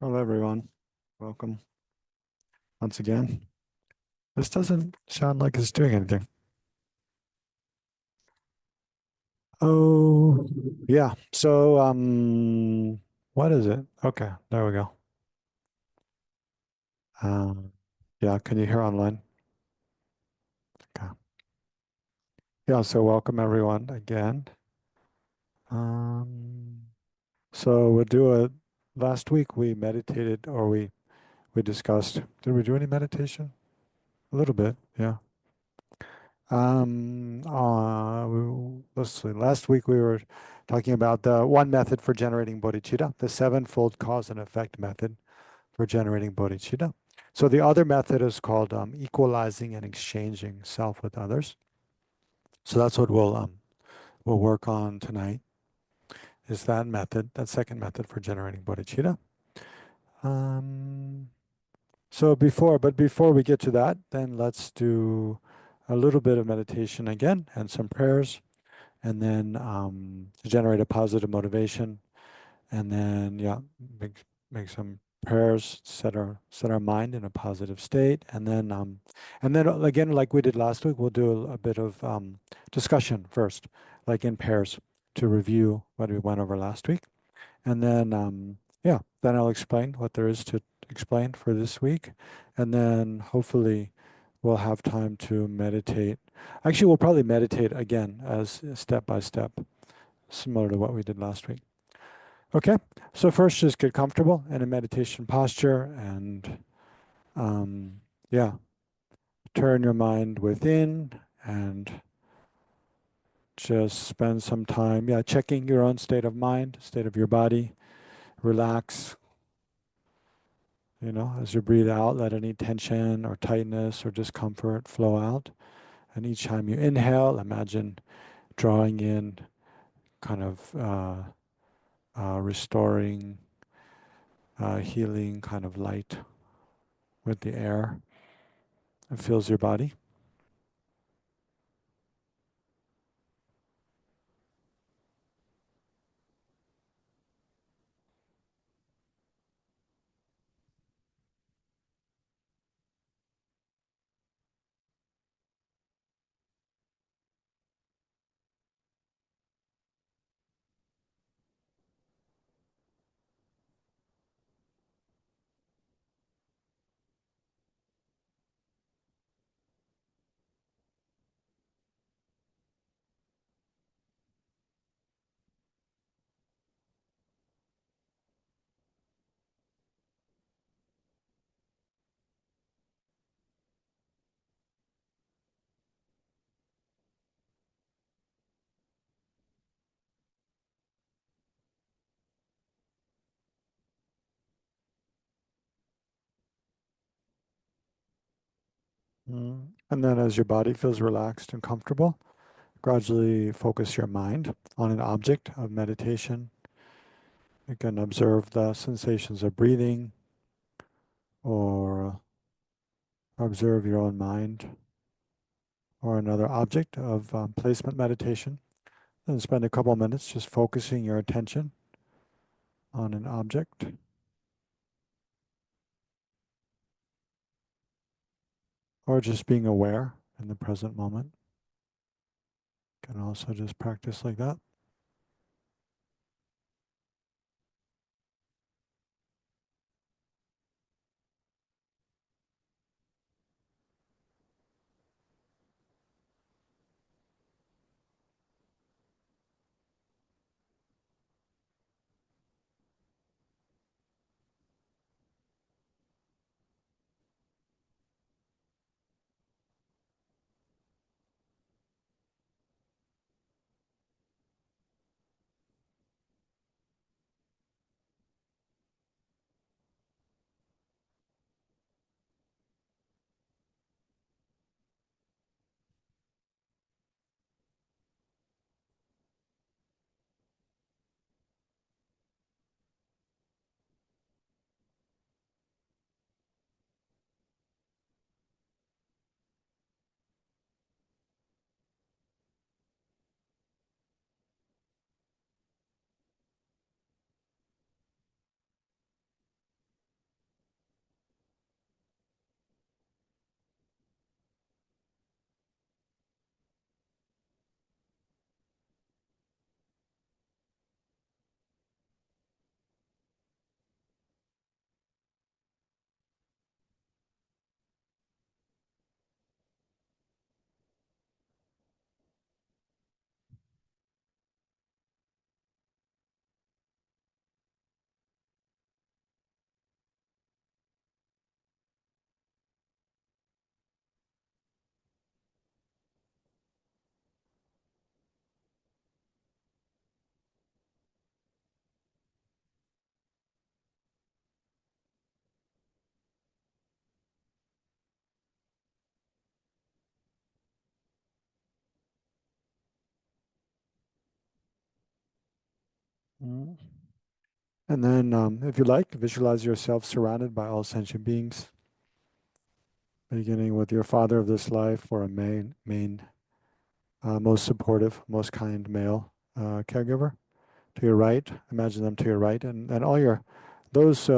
Hello, everyone. Welcome once again. This doesn't sound like it's doing anything. Oh, yeah. What is it? Okay, there we go. Um, yeah, can you hear online? Okay. Yeah, so welcome everyone again. Um, so we'll do a, last week we meditated or we discussed, did we do any meditation? A little bit, yeah. Let's see. Last week we were talking about the one method for generating bodhicitta, the sevenfold cause and effect method for generating bodhicitta. So the other method is called equalizing and exchanging self with others. So that's what we'll work on tonight. Is that method, that second method for generating bodhicitta. Um, but before we get to that, then let's do a little bit of meditation again and some prayers and then to generate a positive motivation, and then make some prayers, set our mind in a positive state, and then again, like we did last week, we'll do a bit of discussion first, like in pairs, to review what we went over last week, and then then I'll explain what there is to explain for this week, and then hopefully we'll have time to meditate. Actually, we'll probably meditate again as step by step, similar to what we did last week. Okay, so first just get comfortable in a meditation posture and um, yeah, turn your mind within and just spend some time, checking your own state of mind, state of your body. Relax, as you breathe out, let any tension or tightness or discomfort flow out. And each time you inhale, imagine drawing in kind of restoring, healing kind of light with the air. It fills your body. And then as your body feels relaxed and comfortable, gradually focus your mind on an object of meditation. You can observe the sensations of breathing or observe your own mind or another object of placement meditation. And spend a couple minutes just focusing your attention on an object or just being aware in the present moment. Can also just practice like that. Mm. And then, if you like, visualize yourself surrounded by all sentient beings, beginning with your father of this life or a most supportive, most kind male caregiver. To your right, imagine them to your right, and all those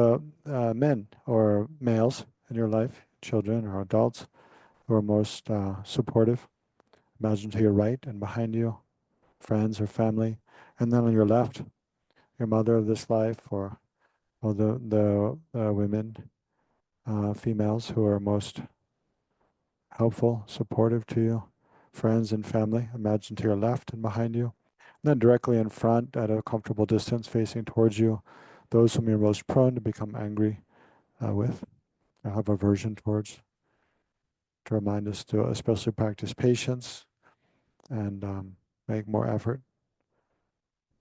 men or males in your life, children or adults, who are most supportive. Imagine to your right and behind you, friends or family. And then on your left, your mother of this life or the women, females who are most helpful, supportive to you, friends and family. Imagine to your left and behind you. And then directly in front at a comfortable distance facing towards you, those whom you're most prone to become angry with or have aversion towards, to remind us to especially practice patience and make more effort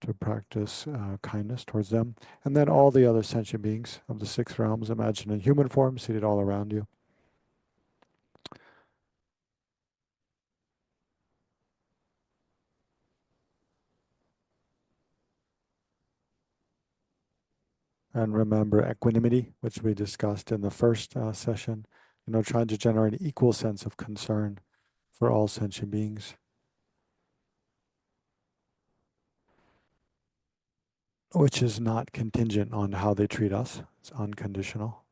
to practice kindness towards them. And then all the other sentient beings of the six realms, imagine in human form seated all around you. And remember equanimity, which we discussed in the first session, trying to generate an equal sense of concern for all sentient beings, which is not contingent on how they treat us. It's unconditional.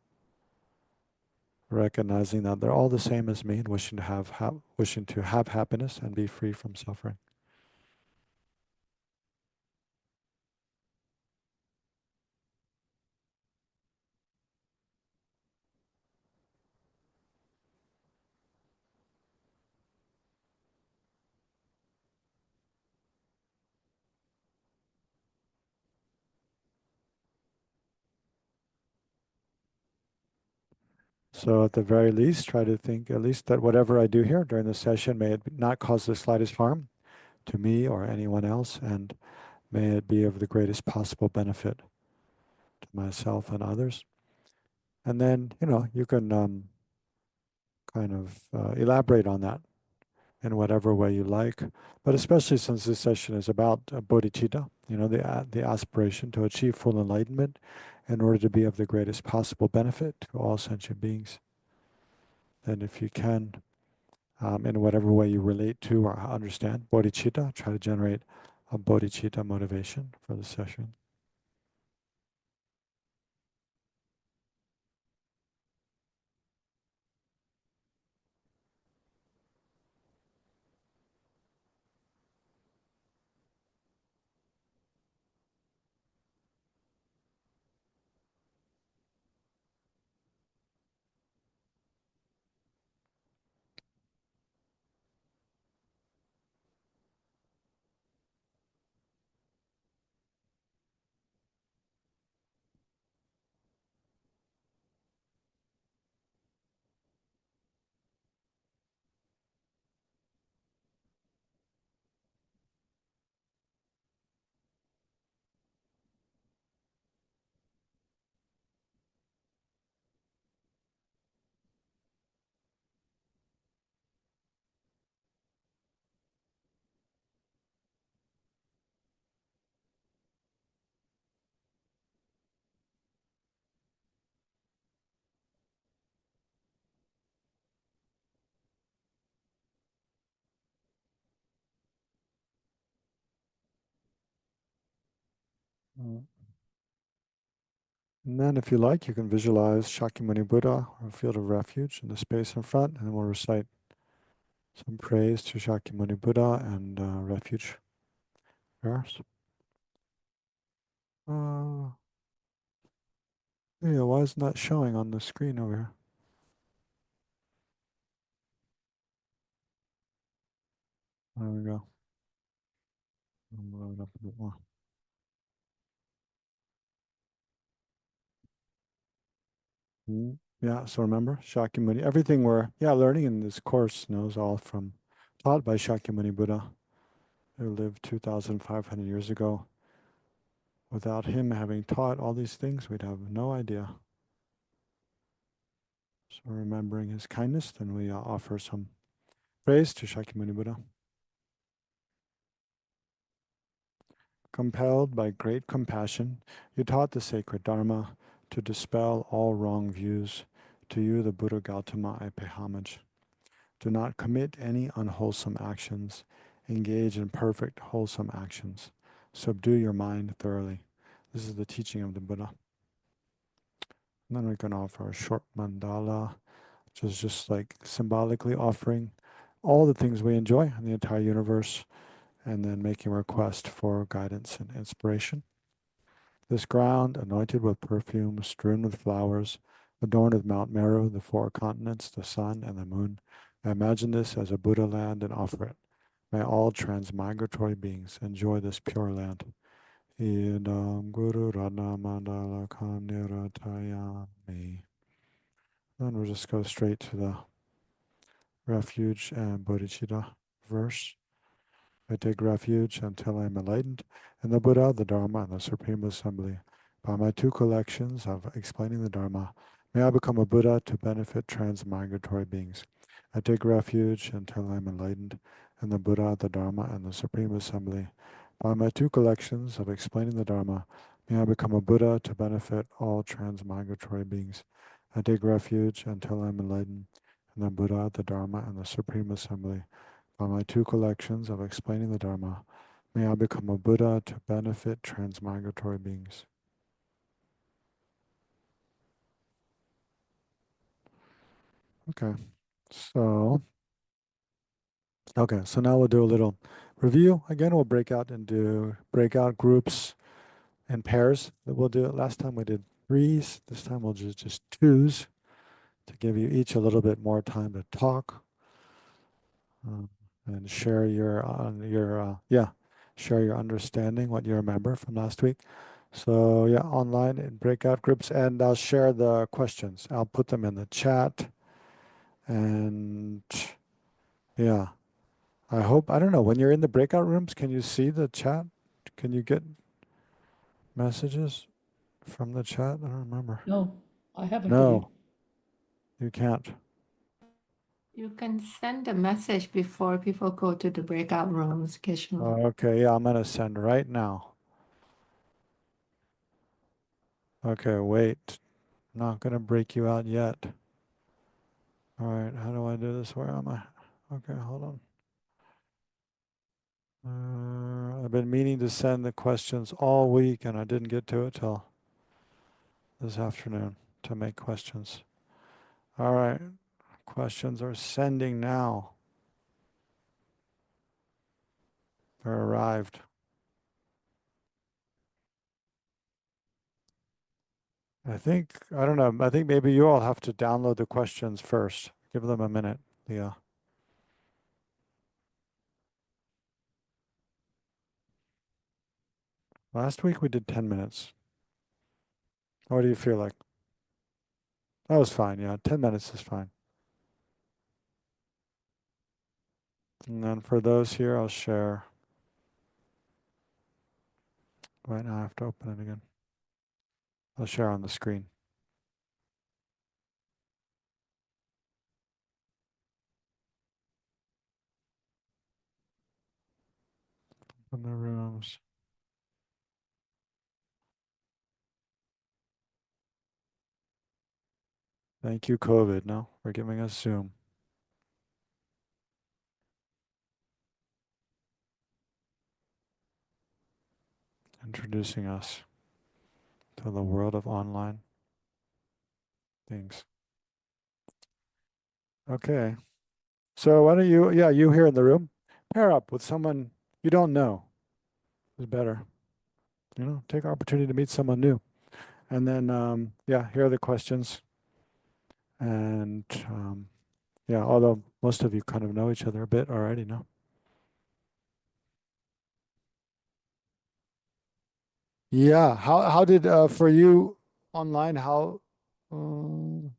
Recognizing that they're all the same as me and wishing to have happiness and be free from suffering. So at the very least, try to think at least that whatever I do here during the session, may it not cause the slightest harm to me or anyone else, and may it be of the greatest possible benefit to myself and others. And then, you can kind of elaborate on that in whatever way you like. But especially since this session is about bodhicitta, the aspiration to achieve full enlightenment in order to be of the greatest possible benefit to all sentient beings. Then if you can, in whatever way you relate to or understand bodhicitta, try to generate a bodhicitta motivation for the session. Mm. And then if you like, you can visualize Shakyamuni Buddha or a field of refuge in the space in front, and we'll recite some praise to Shakyamuni Buddha and refuge prayers. Uh, yeah, why isn't that showing on the screen over here? There we go. I'll load it up a bit more. Mm. Yeah, so remember, Shakyamuni, everything we're learning in this course is all taught by Shakyamuni Buddha, who lived 2,500 years ago. Without him having taught all these things, we'd have no idea. So remembering his kindness, then we offer some praise to Shakyamuni Buddha. Compelled by great compassion, you taught the sacred Dharma to dispel all wrong views. To you, the Buddha Gautama, I pay homage. Do not commit any unwholesome actions. Engage in perfect, wholesome actions. Subdue your mind thoroughly. This is the teaching of the Buddha. And then we can offer a short mandala, which is just like symbolically offering all the things we enjoy in the entire universe, and then making a request for guidance and inspiration. This ground, anointed with perfume, strewn with flowers, adorned with Mount Meru, the four continents, the sun, and the moon. I imagine this as a Buddha land and offer it. May all transmigratory beings enjoy this pure land. Idam Guru Radha Mandala Kandiratayami. Then we'll just go straight to the refuge and Bodhichitta verse. I take refuge until I am enlightened in the Buddha, the Dharma, and the Supreme Assembly. By my two collections of explaining the Dharma, may I become a Buddha to benefit transmigratory beings. I take refuge until I am enlightened in the Buddha, the Dharma, and the Supreme Assembly. By my two collections of explaining the Dharma, may I become a Buddha to benefit all transmigratory beings. I take refuge until I am enlightened in the Buddha, the Dharma, and the Supreme Assembly. By my two collections of explaining the Dharma, may I become a Buddha to benefit transmigratory beings. Okay, so now we'll do a little review. Again, we'll break out into breakout groups and pairs. We'll do it. Last time we did threes. This time we'll just twos to give you each a little bit more time to talk and share share your understanding, what you remember from last week. So yeah, online in breakout groups, and I'll share the questions. I'll put them in the chat, and yeah, I don't know, when you're in the breakout rooms, can you see the chat? Can you get messages from the chat? I don't remember. No, I haven't get it. No, you can't. You can send a message before people go to the breakout rooms, Geshe. Okay, yeah, I'm gonna send right now. Okay, wait. Not gonna break you out yet. All right, how do I do this? Where am I? Okay, hold on. I've been meaning to send the questions all week and I didn't get to it till this afternoon to make questions. All right, questions are sending now. They're arrived. I don't know, I think maybe you all have to download the questions first. Give them a minute, Leah. Last week we did 10 minutes. What do you feel like? That was fine, yeah, 10 minutes is fine. And then for those here, I'll share. Right now I have to open it again. I'll share on the screen. In the rooms. Thank you, COVID, no, for giving us Zoom. Introducing us to the world of online things. Okay. So why don't you, you here in the room, pair up with someone you don't know is better. You know, take opportunity to meet someone new. And then, here are the questions. And although most of you kind of know each other a bit already, no? Yeah. How did, for you online, um,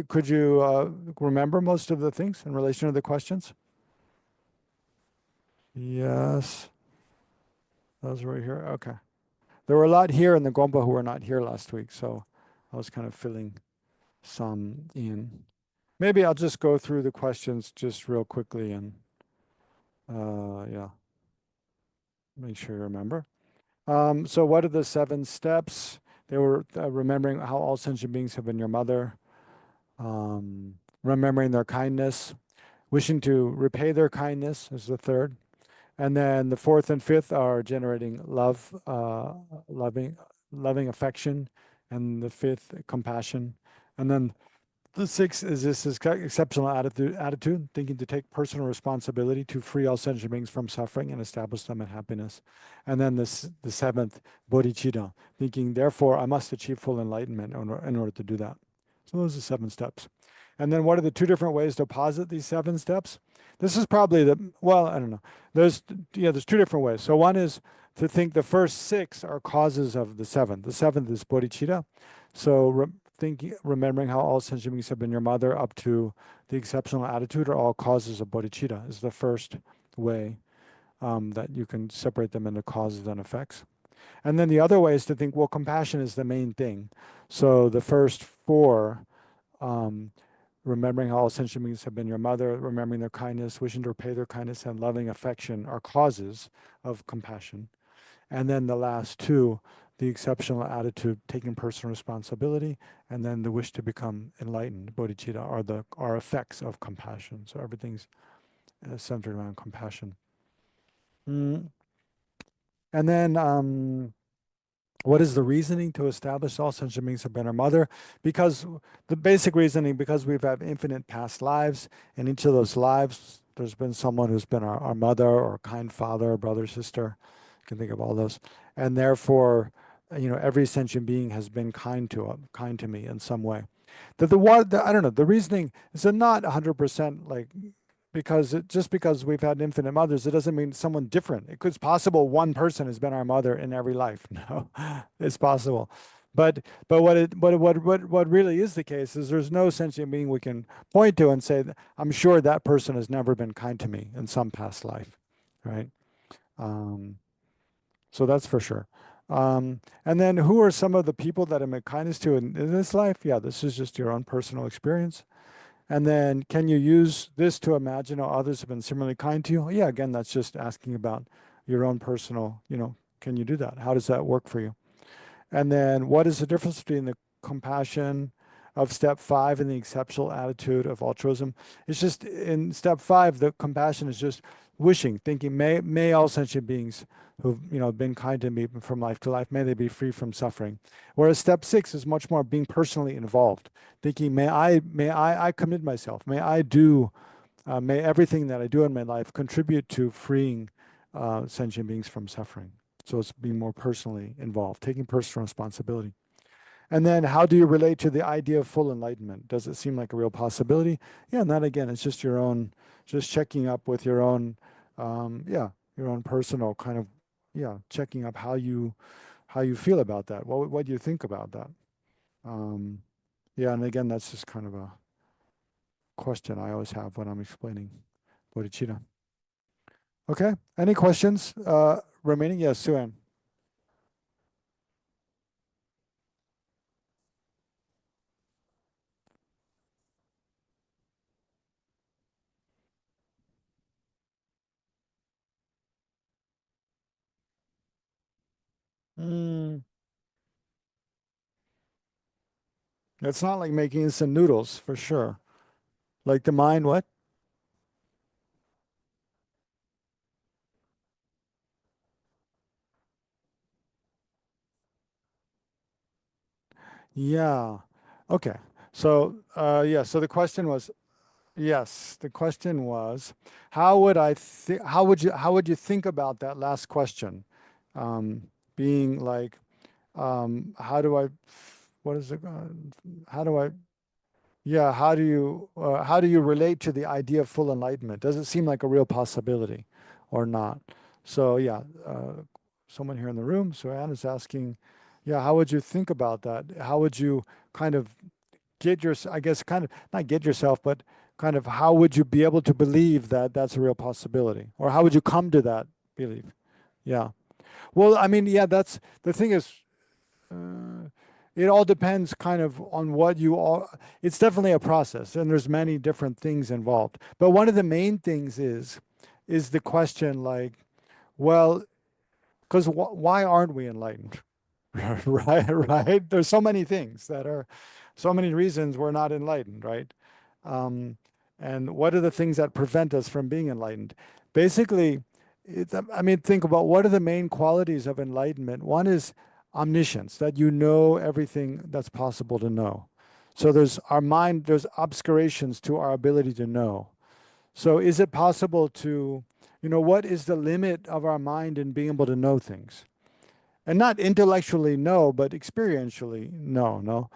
could you remember most of the things in relation to the questions? Yes. Those were here. Okay. There were a lot here in the Gompa who were not here last week, so I was kind of filling some in. Maybe I'll just go through the questions just real quickly and make sure you remember. So what are the 7 steps? They were remembering how all sentient beings have been your mother, remembering their kindness, wishing to repay their kindness is the third. And then the fourth and fifth are generating love, loving, loving affection, and the fifth, compassion. And then the sixth is this is exceptional attitude, thinking to take personal responsibility to free all sentient beings from suffering and establish them in happiness. And then the seventh, bodhicitta, thinking, therefore, I must achieve full enlightenment in order to do that. So those are 7 steps. And then what are the 2 different ways to posit these 7 steps? This is probably well, I don't know. There's 2 different ways. So one is to think the first 6 are causes of the seventh. The seventh is bodhicitta. So thinking, remembering how all sentient beings have been your mother up to the exceptional attitude are all causes of bodhicitta is the first way that you can separate them into causes and effects. And then the other way is to think, well, compassion is the main thing. So the first 4, um, remembering how all sentient beings have been your mother, remembering their kindness, wishing to repay their kindness, and loving affection are causes of compassion. And then the last 2, the exceptional attitude, taking personal responsibility, and then the wish to become enlightened, bodhicitta, are effects of compassion. So everything's centered around compassion. Mm. And then what is the reasoning to establish all sentient beings have been our mother? Because the basic reasoning, because we've had infinite past lives, and each of those lives, there's been someone who's been our mother or kind father, brother, sister. You can think of all those. And therefore, every sentient being has been kind to me in some way. I don't know, the reasoning is not 100% like just because we've had infinite mothers, it doesn't mean someone different. It's possible one person has been our mother in every life. No, it's possible. But what really is the case is there's no sentient being we can point to and say, I'm sure that person has never been kind to me in some past life, right? Um, so that's for sure. And then who are some of the people that I make kindness to in this life? Yeah, this is just your own personal experience. And then can you use this to imagine how others have been similarly kind to you? Yeah, again, that's just asking about your own personal, can you do that? How does that work for you? And then what is the difference between the compassion of step 5 and the exceptional attitude of altruism? It's just in step 5, the compassion is just wishing, thinking, may all sentient beings who've been kind to me from life to life, may they be free from suffering. Whereas step 6 is much more being personally involved, thinking, may I commit myself, may everything that I do in my life contribute to freeing sentient beings from suffering. So it's being more personally involved, taking personal responsibility. And then how do you relate to the idea of full enlightenment? Does it seem like a real possibility? Yeah, and that again, it's just just checking up with your own personal kind of, checking up how you feel about that. What do you think about that? Um, yeah, and again, that's just kind of a question I always have when I'm explaining bodhicitta. Okay, any questions remaining? Yes, Suan. Mm, it's not like making instant noodles for sure. Like the mind, what? Yeah. Okay. So, yeah. So the question was, yes, the question was, how would you think about that last question? Being like, how do I, what is it? How do I Yeah, how do you relate to the idea of full enlightenment? Does it seem like a real possibility or not? So yeah, someone here in the room, so Anne is asking, yeah, how would you think about that? How would you kind of I guess kind of not get yourself, but kind of how would you be able to believe that that's a real possibility? Or how would you come to that belief? Yeah. Well, I mean, yeah, that's the thing is, uh, it all depends kind of on what you all, it's definitely a process and there's many different things involved. But one of the main things is the question like, well, because why aren't we enlightened? Right, right. There's so many things that are, so many reasons we're not enlightened, right? Um, and what are the things that prevent us from being enlightened? Basically, I mean, think about what are the main qualities of enlightenment. One is omniscience, that you know everything that's possible to know. So there's our mind, there's obscurations to our ability to know. So is it possible to, what is the limit of our mind in being able to know things? And not intellectually no, but experientially no, no.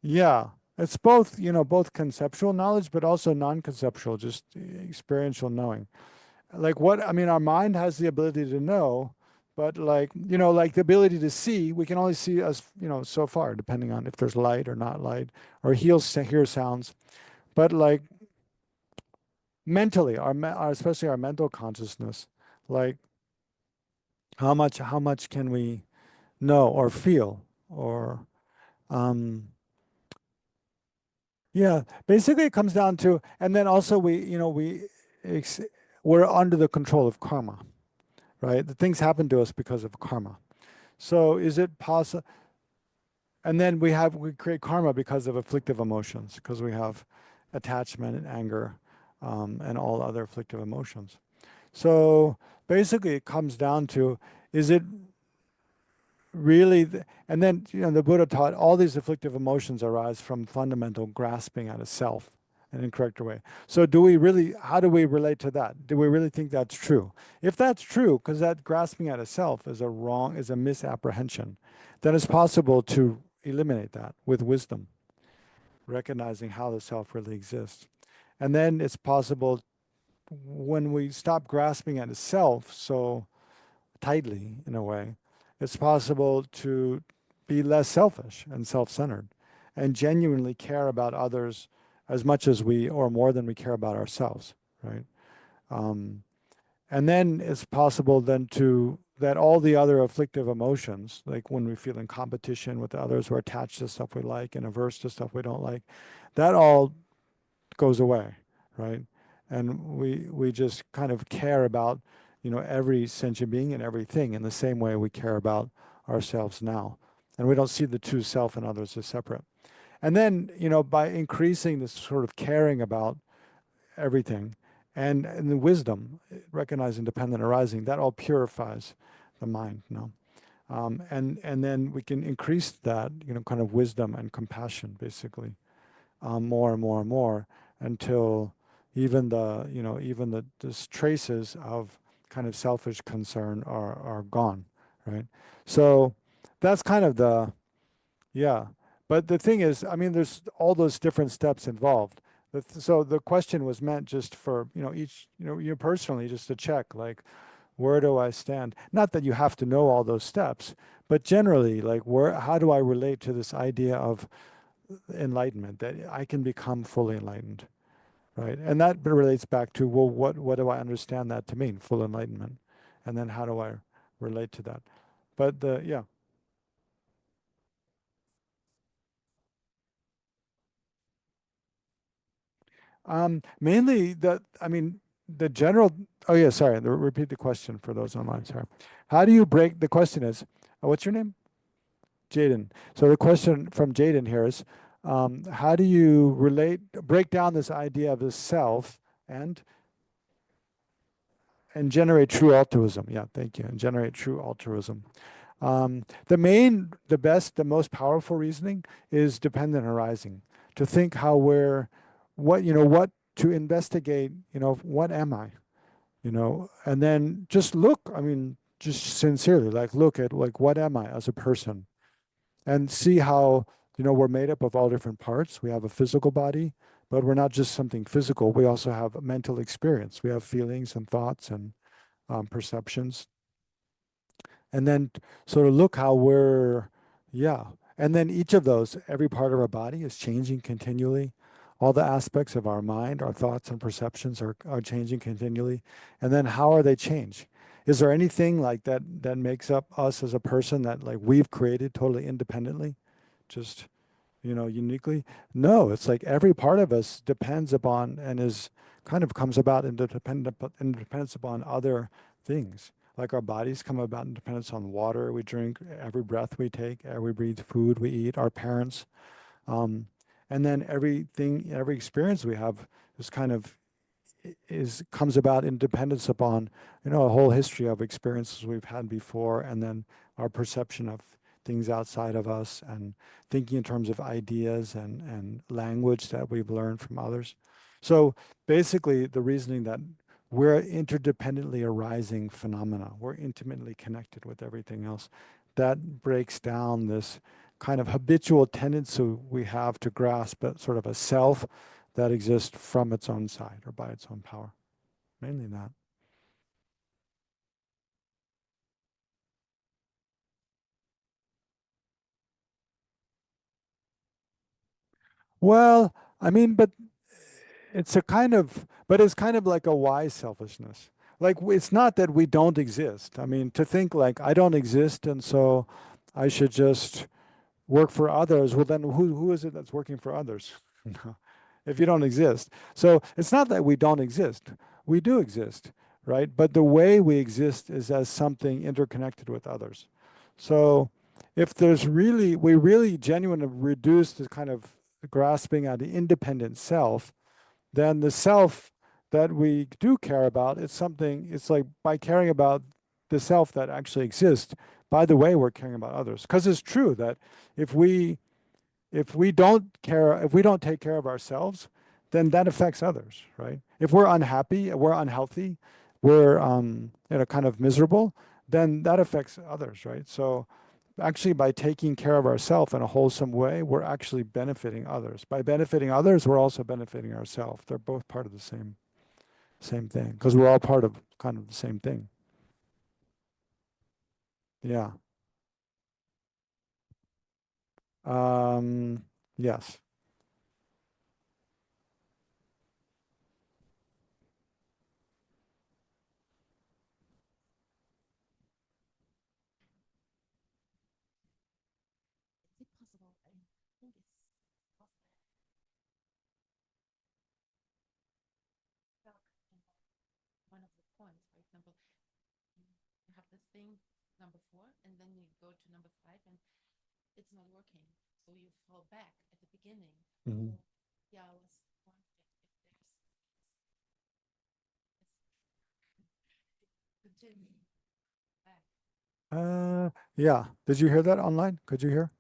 Yeah. It's both, both conceptual knowledge, but also non-conceptual, just experiential knowing. Like what, I mean, our mind has the ability to know, but like, like the ability to see, we can only see as, so far, depending on if there's light or not light, or hear sounds. But like mentally, especially our mental consciousness, like how much can we know or feel or, um, yeah, basically it comes down to, and then also ex- we're under the control of karma, right? The things happen to us because of karma. So is it possible? And then we create karma because of afflictive emotions, because we have attachment and anger, and all other afflictive emotions. So basically, it comes down to, is it really, and then the Buddha taught all these afflictive emotions arise from fundamental grasping at a self, an incorrect way. So how do we relate to that? Do we really think that's true? If that's true, because that grasping at a self is a misapprehension, then it's possible to eliminate that with wisdom, recognizing how the self really exists. And then it's possible, when we stop grasping at a self so tightly, in a way, it's possible to be less selfish and self-centered and genuinely care about others as much as or more than we care about ourselves, right? Um, and then it's possible then that all the other afflictive emotions, like when we feel in competition with others, we're attached to stuff we like and averse to stuff we don't like, that all goes away, right? And we just kind of care about, every sentient being and everything in the same way we care about ourselves now. And we don't see the true self and others as separate. And then, by increasing this sort of caring about everything and the wisdom, recognizing dependent arising, that all purifies the mind, and then we can increase that, kind of wisdom and compassion, basically, more and more and more until even the just traces of kind of selfish concern are gone, right? So that's kind of yeah. But the thing is, I mean, there's all those different steps involved. So the question was meant just for, each, you personally, just to check, like, where do I stand? Not that you have to know all those steps, but generally, like, how do I relate to this idea of enlightenment, that I can become fully enlightened, right? And that relates back to, well, what do I understand that to mean, full enlightenment? And then how do I relate to that? But yeah. Mainly I mean, the general, oh yeah, sorry, repeat the question for those online, sorry. How do you break, the question is, what's your name? Jaden. So the question from Jaden here is, how do you break down this idea of the self and generate true altruism? Yeah, thank you. And generate true altruism. The best, the most powerful reasoning is dependent arising. To think how to investigate, what am I? And then just look, I mean, just sincerely, like look at like what am I as a person, and see how, we're made up of all different parts. We have a physical body, but we're not just something physical. We also have a mental experience. We have feelings and thoughts and perceptions. And then sort of look how yeah. And then each of those, every part of our body is changing continually. All the aspects of our mind, our thoughts and perceptions are changing continually. And then how are they changed? Is there anything like that makes up us as a person that like we've created totally independently, just, uniquely? No, it's like every part of us depends upon and is kind of comes about in dependence upon other things, like our bodies come about in dependence on water we drink, every breath we take, every breathe, food we eat, our parents. Um, and then everything, every experience we have is kind of is comes about in dependence upon, a whole history of experiences we've had before, and then our perception of things outside of us, and thinking in terms of ideas and language that we've learned from others. So basically, the reasoning that we're interdependently arising phenomena, we're intimately connected with everything else, that breaks down this kind of habitual tendency we have to grasp at sort of a self that exists from its own side or by its own power. Mainly that. Well, I mean, but it's kind of like a wise selfishness. Like, it's not that we don't exist. I mean, to think like I don't exist and so I should just work for others. Well, then who is it that's working for others? No, if you don't exist. So it's not that we don't exist. We do exist, right? But the way we exist is as something interconnected with others. So if we really genuinely reduce the kind of grasping at the independent self, then the self that we do care about, it's like by caring about the self that actually exists, by the way, we're caring about others. Because it's true that if we if we don't take care of ourselves, then that affects others, right? If we're unhappy, we're unhealthy, we're kind of miserable, then that affects others, right? So actually by taking care of ourselves in a wholesome way, we're actually benefiting others. By benefiting others, we're also benefiting ourselves. They're both part of the same thing because we're all part of kind of the same thing. Yeah. Um, yes. Is it possible? I think it's possible. Stuck in one of the points. For example, you have this thing number four, and then you go to number five, and it's not working. So you fall back at the beginning. Mhm. So yeah, I was wondering if there's continue back. Yeah. Did you hear that online? Could you hear?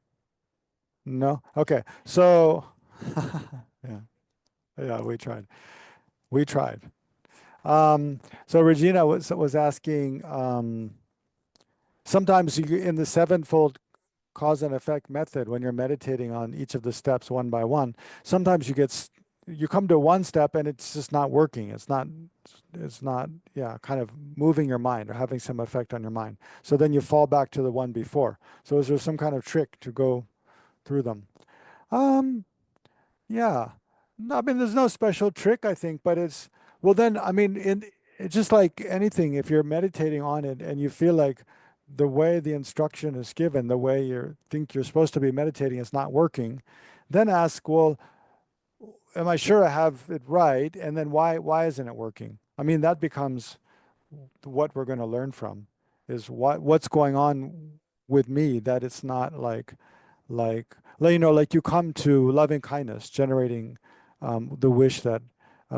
No? Okay. So, yeah, yeah, we tried. We tried. So Regina was asking, sometimes in the sevenfold cause and effect method, when you're meditating on each of the steps one by one, sometimes you come to one step and it's just not working. It's not, yeah, kind of moving your mind or having some effect on your mind. So then you fall back to the one before. So is there some kind of trick to go through them? Um, Yeah. No, I mean, there's no special trick, I think, but well, then, I mean, it's just like anything, if you're meditating on it and you feel like the way the instruction is given, the way you think you're supposed to be meditating is not working, then ask, well, am I sure I have it right? And then why isn't it working? I mean, that becomes what we're going to learn from is what's going on with me that it's not like you come to loving kindness, generating the wish that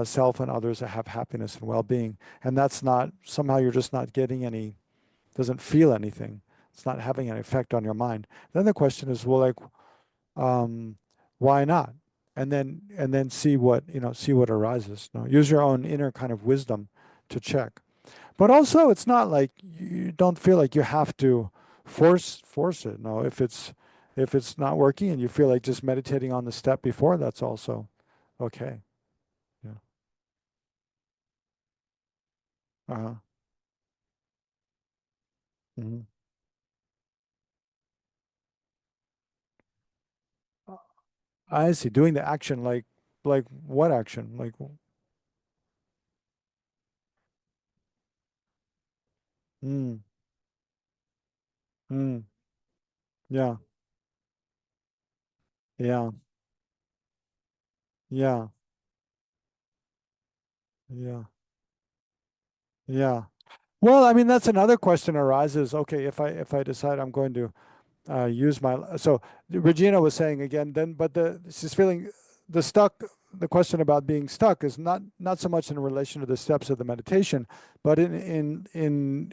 self and others have happiness and well-being, and that's not somehow you're just not getting any, doesn't feel anything. It's not having an effect on your mind. Then the question is, well, like, um, why not? And then see what arises. No? Use your own inner kind of wisdom to check. But also, it's not like you don't feel like you have to force it. No, if it's not working and you feel like just meditating on the step before, that's also okay. Yeah. Uh-huh. Hmm. I see. Doing the action, like what action? Like, mm, mm, yeah, yeah, yeah, yeah, yeah. Well, I mean, that's another question arises. Okay, if I decide I'm going to use my, so Regina was saying again, then, but she's feeling the stuck. The question about being stuck is not so much in relation to the steps of the meditation, but in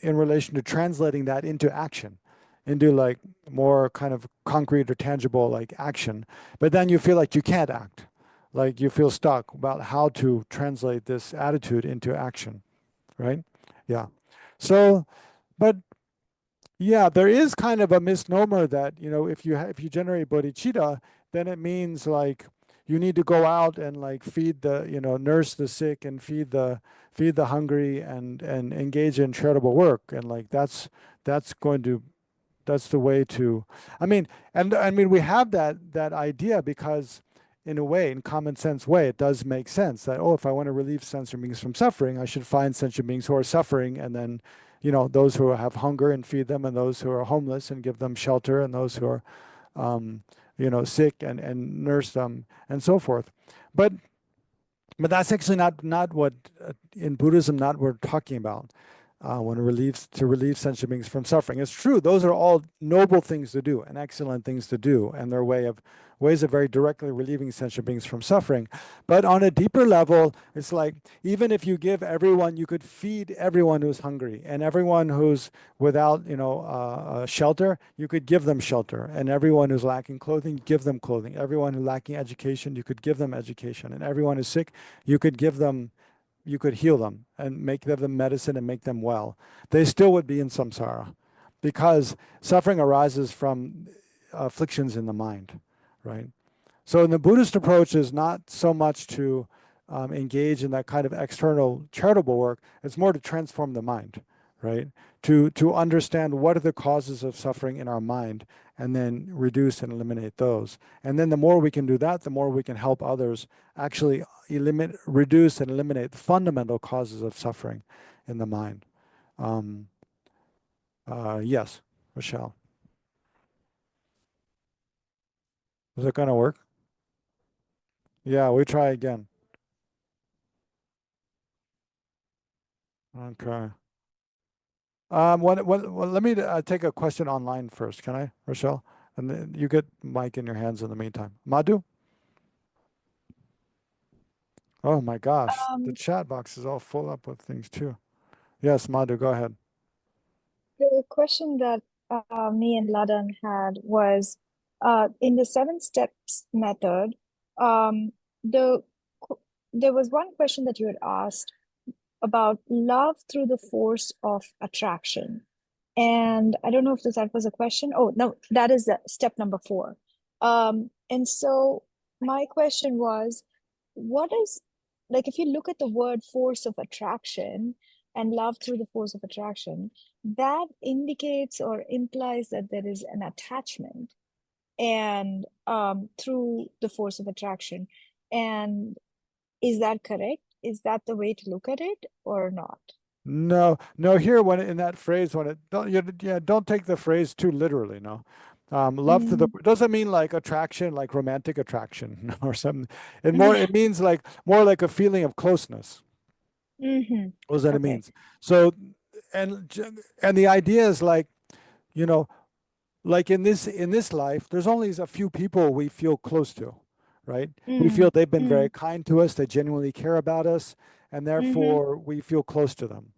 relation to translating that into action, into like more kind of concrete or tangible like action. But then you feel like you can't act, like you feel stuck about how to translate this attitude into action, right? Yeah. So, but yeah, there is kind of a misnomer that, if you generate bodhicitta, then it means like you need to go out and like feed the, nurse the sick and feed the hungry and engage in charitable work. And like that's going to that's the way to, I mean, and I mean, we have that idea because in a way, in common sense way, it does make sense that, oh, if I want to relieve sentient beings from suffering, I should find sentient beings who are suffering, and then, those who have hunger and feed them, and those who are homeless and give them shelter, and those who are, um, sick and nurse them, and so forth. But that's actually not what in Buddhism, not what we're talking about when it relieve sentient beings from suffering. It's true; those are all noble things to do and excellent things to do, and they're ways of very directly relieving sentient beings from suffering. But on a deeper level, it's like even if you give everyone, you could feed everyone who's hungry and everyone who's without, shelter, you could give them shelter, and everyone who's lacking clothing, give them clothing. Everyone who's lacking education, you could give them education, and everyone who's sick, you could give them you could heal them and give them medicine and make them well. They still would be in samsara because suffering arises from afflictions in the mind, right? So, in the Buddhist approach is not so much to engage in that kind of external charitable work. It's more to transform the mind, right? To understand what are the causes of suffering in our mind, and then reduce and eliminate those. And then the more we can do that, the more we can help others actually reduce and eliminate the fundamental causes of suffering in the mind. Um, yes, Michelle, is it going to work? Yeah, we try again. Okay. Well, let me take a question online first, can I, Rochelle? And then you get mic in your hands in the meantime. Madhu? Oh my gosh, the Um, chat box is all full up with things too. Yes, Madhu, go ahead. the question that me and Ladan had was in the seven steps method, um, the qu- there was one question that you had asked about love through the force of attraction. And I don't know if that was a question. Oh, no, that is the step number 4. And so my question was, what is, like, if you look at the word force of attraction and love through the force of attraction, that indicates or implies that there is an attachment and through the force of attraction. And is that correct? Is that the way to look at it or not? No, no, here when in that phrase, when it don't yeah, don't take the phrase too literally, no. Love to the Mm, doesn't mean like attraction, like romantic attraction or something. It mm, means like more like a feeling of closeness. hmm. What that it Okay. means. So and and the idea is like, you know, like in this life, there's only a few people we feel close to, right? We feel Mm, they've been very mm, kind to us, they genuinely care about us, and mm-hmm, therefore we feel close to them.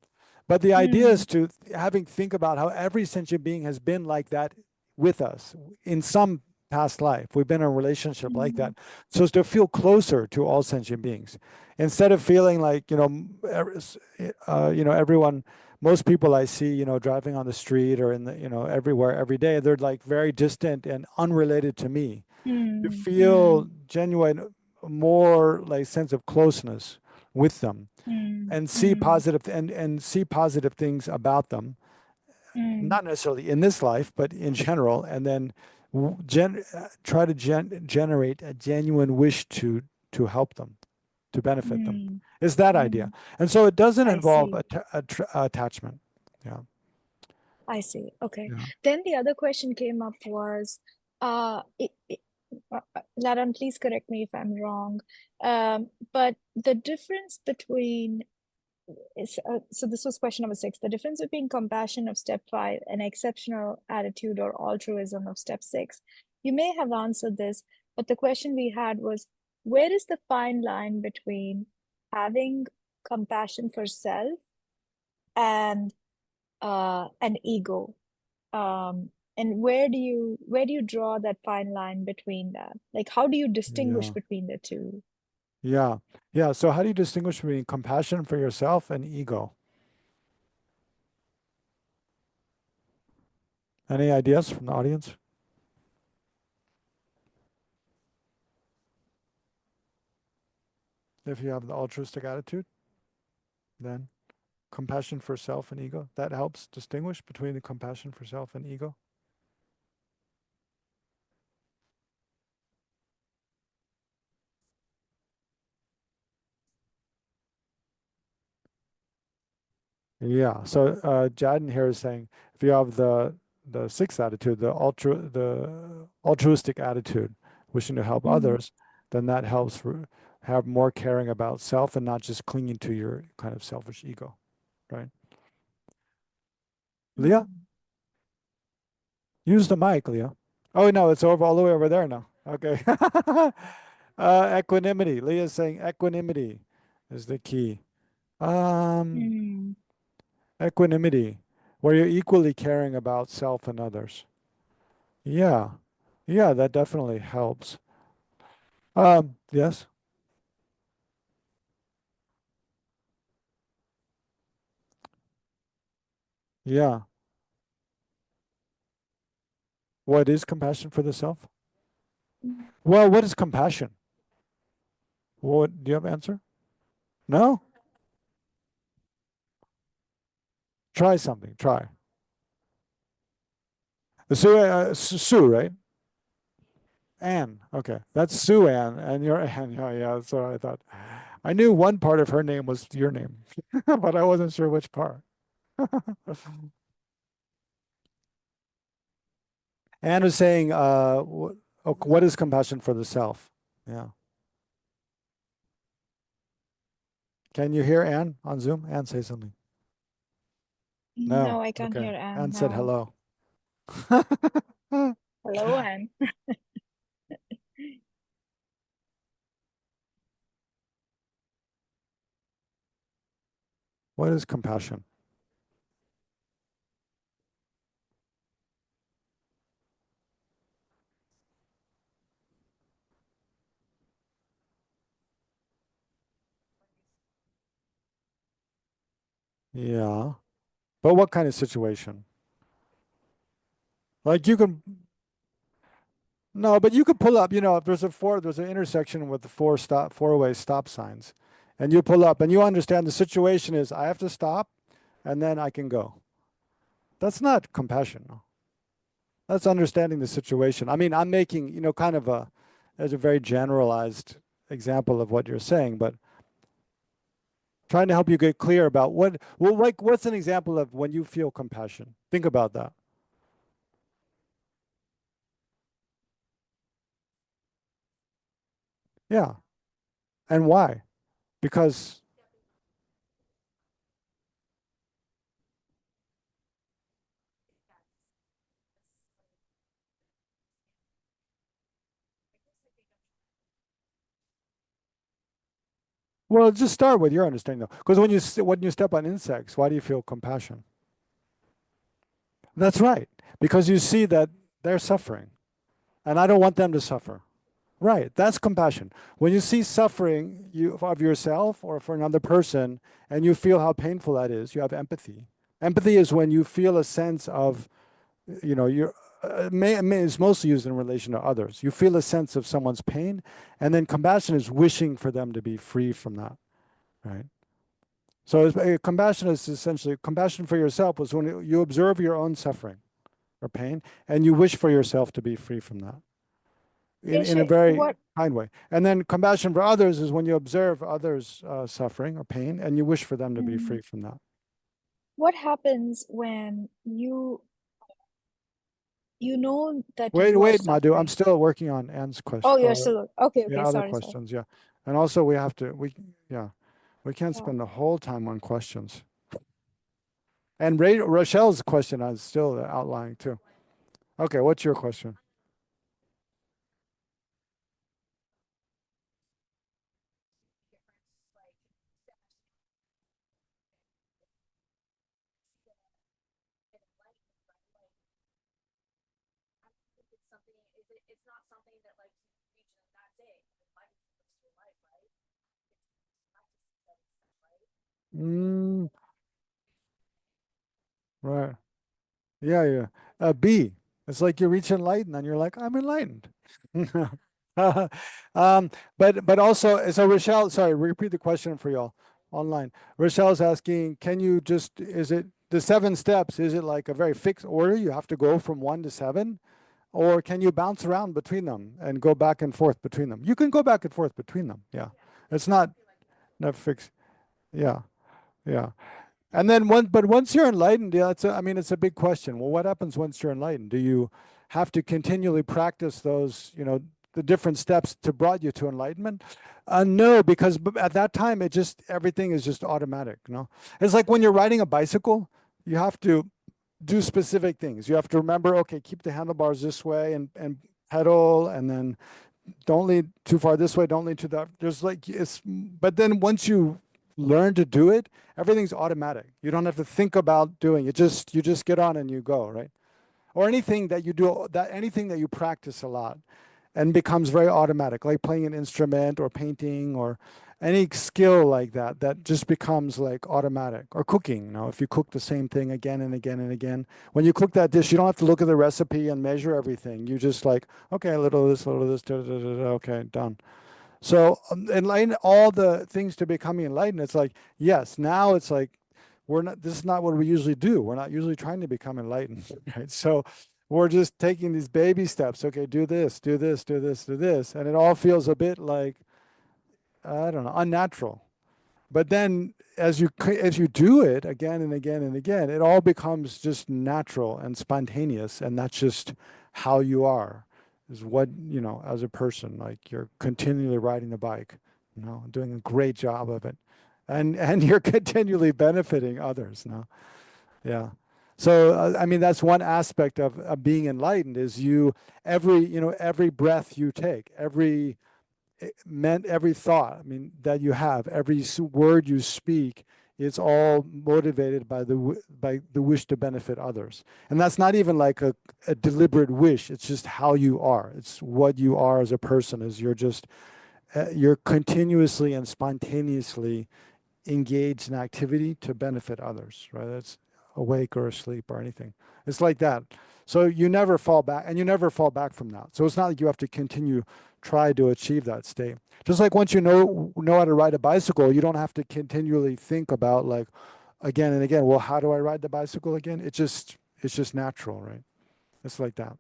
But the idea is mm, to having think about how every sentient being has been like that with us in some past life. We've been in a relationship like mm, that. So as to feel closer to all sentient beings, instead of feeling like everyone, most people I see, driving on the street or in the everywhere every day, they're like very distant and unrelated to me. To mm, feel mm, genuine, more like sense of closeness with them mm, and see mm, positive things about them, mm, not necessarily in this life, but in general, and then try to generate a genuine wish to help them, to benefit them. mm, Is that idea? mm. And so it doesn't I involve see. attachment. Yeah, I see. Okay. yeah. Then the other question came up was, Laran, please correct me if I'm wrong. But the difference between so this was question number 6. The difference between compassion of step 5 and exceptional attitude or altruism of step 6. You may have answered this, but the question we had was, where is the fine line between having compassion for self and an ego? And where do you draw that fine line between that? Like, how do you distinguish Yeah. between the two? Yeah. Yeah. So how do you distinguish between compassion for yourself and ego? Any ideas from the audience? If you have the altruistic attitude, then compassion for self and ego, that helps distinguish between the compassion for self and ego. Yeah. So Jaden here is saying if you have the sixth attitude, the altruistic attitude, wishing to help others, then that helps have more caring about self and not just clinging to your kind of selfish ego, right? Leah, use the mic, Leah. Oh no, it's over all the way over there now. Okay. Equanimity. Leah's saying equanimity is the key. Equanimity, where you're equally caring about self and others. Yeah. Yeah, that definitely helps. Yes. Yeah. What is compassion for the self? Well, what is compassion? What do you have an answer? No? Try something. Try. Sue, right? Anne. Okay. That's Sue Ann. And you're Anne. Yeah, yeah. That's what I thought. I knew one part of her name was your name, but I wasn't sure which part. Anne was saying, what is compassion for the self? Yeah. Can you hear Anne on Zoom? Anne, say something. No. No, I can't Okay. hear Anne Anne said now. hello. Hello, Anne. What is compassion? Yeah. But what kind of situation? Like you can, no, but you could pull up, if there's an intersection with the four-way stop signs, and you pull up and you understand the situation is I have to stop and then I can go. That's not compassion. No. That's understanding the situation. I mean, I'm making, kind of as a very generalized example of what you're saying, but trying to help you get clear about what's an example of when you feel compassion? Think about that. Yeah. And why? Because, well, just start with your understanding though. Because when you step on insects, why do you feel compassion? That's right. Because you see that they're suffering and I don't want them to suffer. Right. That's compassion. When you see suffering of yourself or for another person and you feel how painful that is, you have empathy. Empathy is when you feel a sense of, you're, is mostly used in relation to others. You feel a sense of someone's pain, and then compassion is wishing for them to be free from that, right? So compassion is essentially compassion for yourself was when you observe your own suffering or pain, and you wish for yourself to be free from that in a Geshe, very what kind way. And then compassion for others is when you observe others' suffering or pain, and you wish for them to be free from that. what happens when you know that Wait, you are Madhu. I'm suffering? still working on Anne's question. Oh, you're still okay. Yeah, Okay, other sorry. questions. Yeah, and also we have to. Yeah, We can't Yeah. spend the whole time on questions. And Rochelle's question is still outlying too. Okay, what's your question? Mm, right. Yeah, yeah. B. It's like you reach enlightened and you're like, I'm enlightened. But also, so Rochelle, sorry, repeat the question for y'all online. Rochelle's asking, can you just, is it the 7 steps? Is it like a very fixed order? You have to go from 1 to 7? Or can you bounce around between them and go back and forth between them? You can go back and forth between them. Yeah. It's not fixed. Yeah. Yeah. And then but once you're enlightened, yeah, I mean, it's a big question. Well, what happens once you're enlightened? Do you have to continually practice those, the different steps to brought you to enlightenment? No, because at that time, everything is just automatic. No, it's like when you're riding a bicycle, you have to do specific things. You have to remember, okay, keep the handlebars this way and pedal, and then don't lean too far this way, don't lean too that. There's like but then once you learn to do it, everything's automatic. You don't have to think about doing it. You just get on and you go, right? Or anything that you do, anything that you practice a lot and becomes very automatic, like playing an instrument or painting or any skill like that, that just becomes like automatic. Or cooking, if you cook the same thing again and again and again, when you cook that dish, you don't have to look at the recipe and measure everything. You just like, okay, a little of this, da, da, da, da, okay, done. So enlighten all the things to becoming enlightened. It's like, yes, now it's like, this is not what we usually do. We're not usually trying to become enlightened, right? So we're just taking these baby steps. Okay, do this, do this, do this, do this. And it all feels a bit like, I don't know, unnatural. But then as you do it again and again and again, it all becomes just natural and spontaneous. And that's just how you are, is what, as a person, like you're continually riding the bike, doing a great job of it. And you're continually benefiting others. No? Yeah. So, I mean, that's one aspect of being enlightened is every breath you take, every thought, I mean, that you have, every word you speak, it's all motivated by the wish to benefit others. And that's not even like a deliberate wish. It's just how you are. It's what you are as a person, is you're continuously and spontaneously engaged in activity to benefit others, right? It's awake or asleep or anything. It's like that. So you never fall back, and you never fall back from that. So it's not like you have to continue try to achieve that state. Just like once you know how to ride a bicycle, you don't have to continually think about like again and again, well, how do I ride the bicycle again? It's just natural, right? It's like that.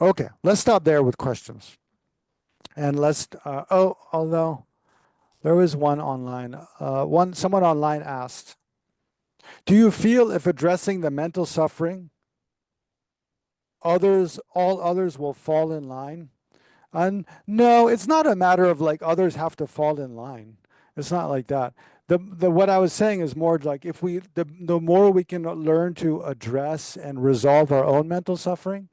Okay, let's stop there with questions. And although there was one online, someone online asked, do you feel if addressing the mental suffering, all others will fall in line? And no, it's not a matter of like others have to fall in line. It's not like that. The what I was saying is more like if the more we can learn to address and resolve our own mental suffering,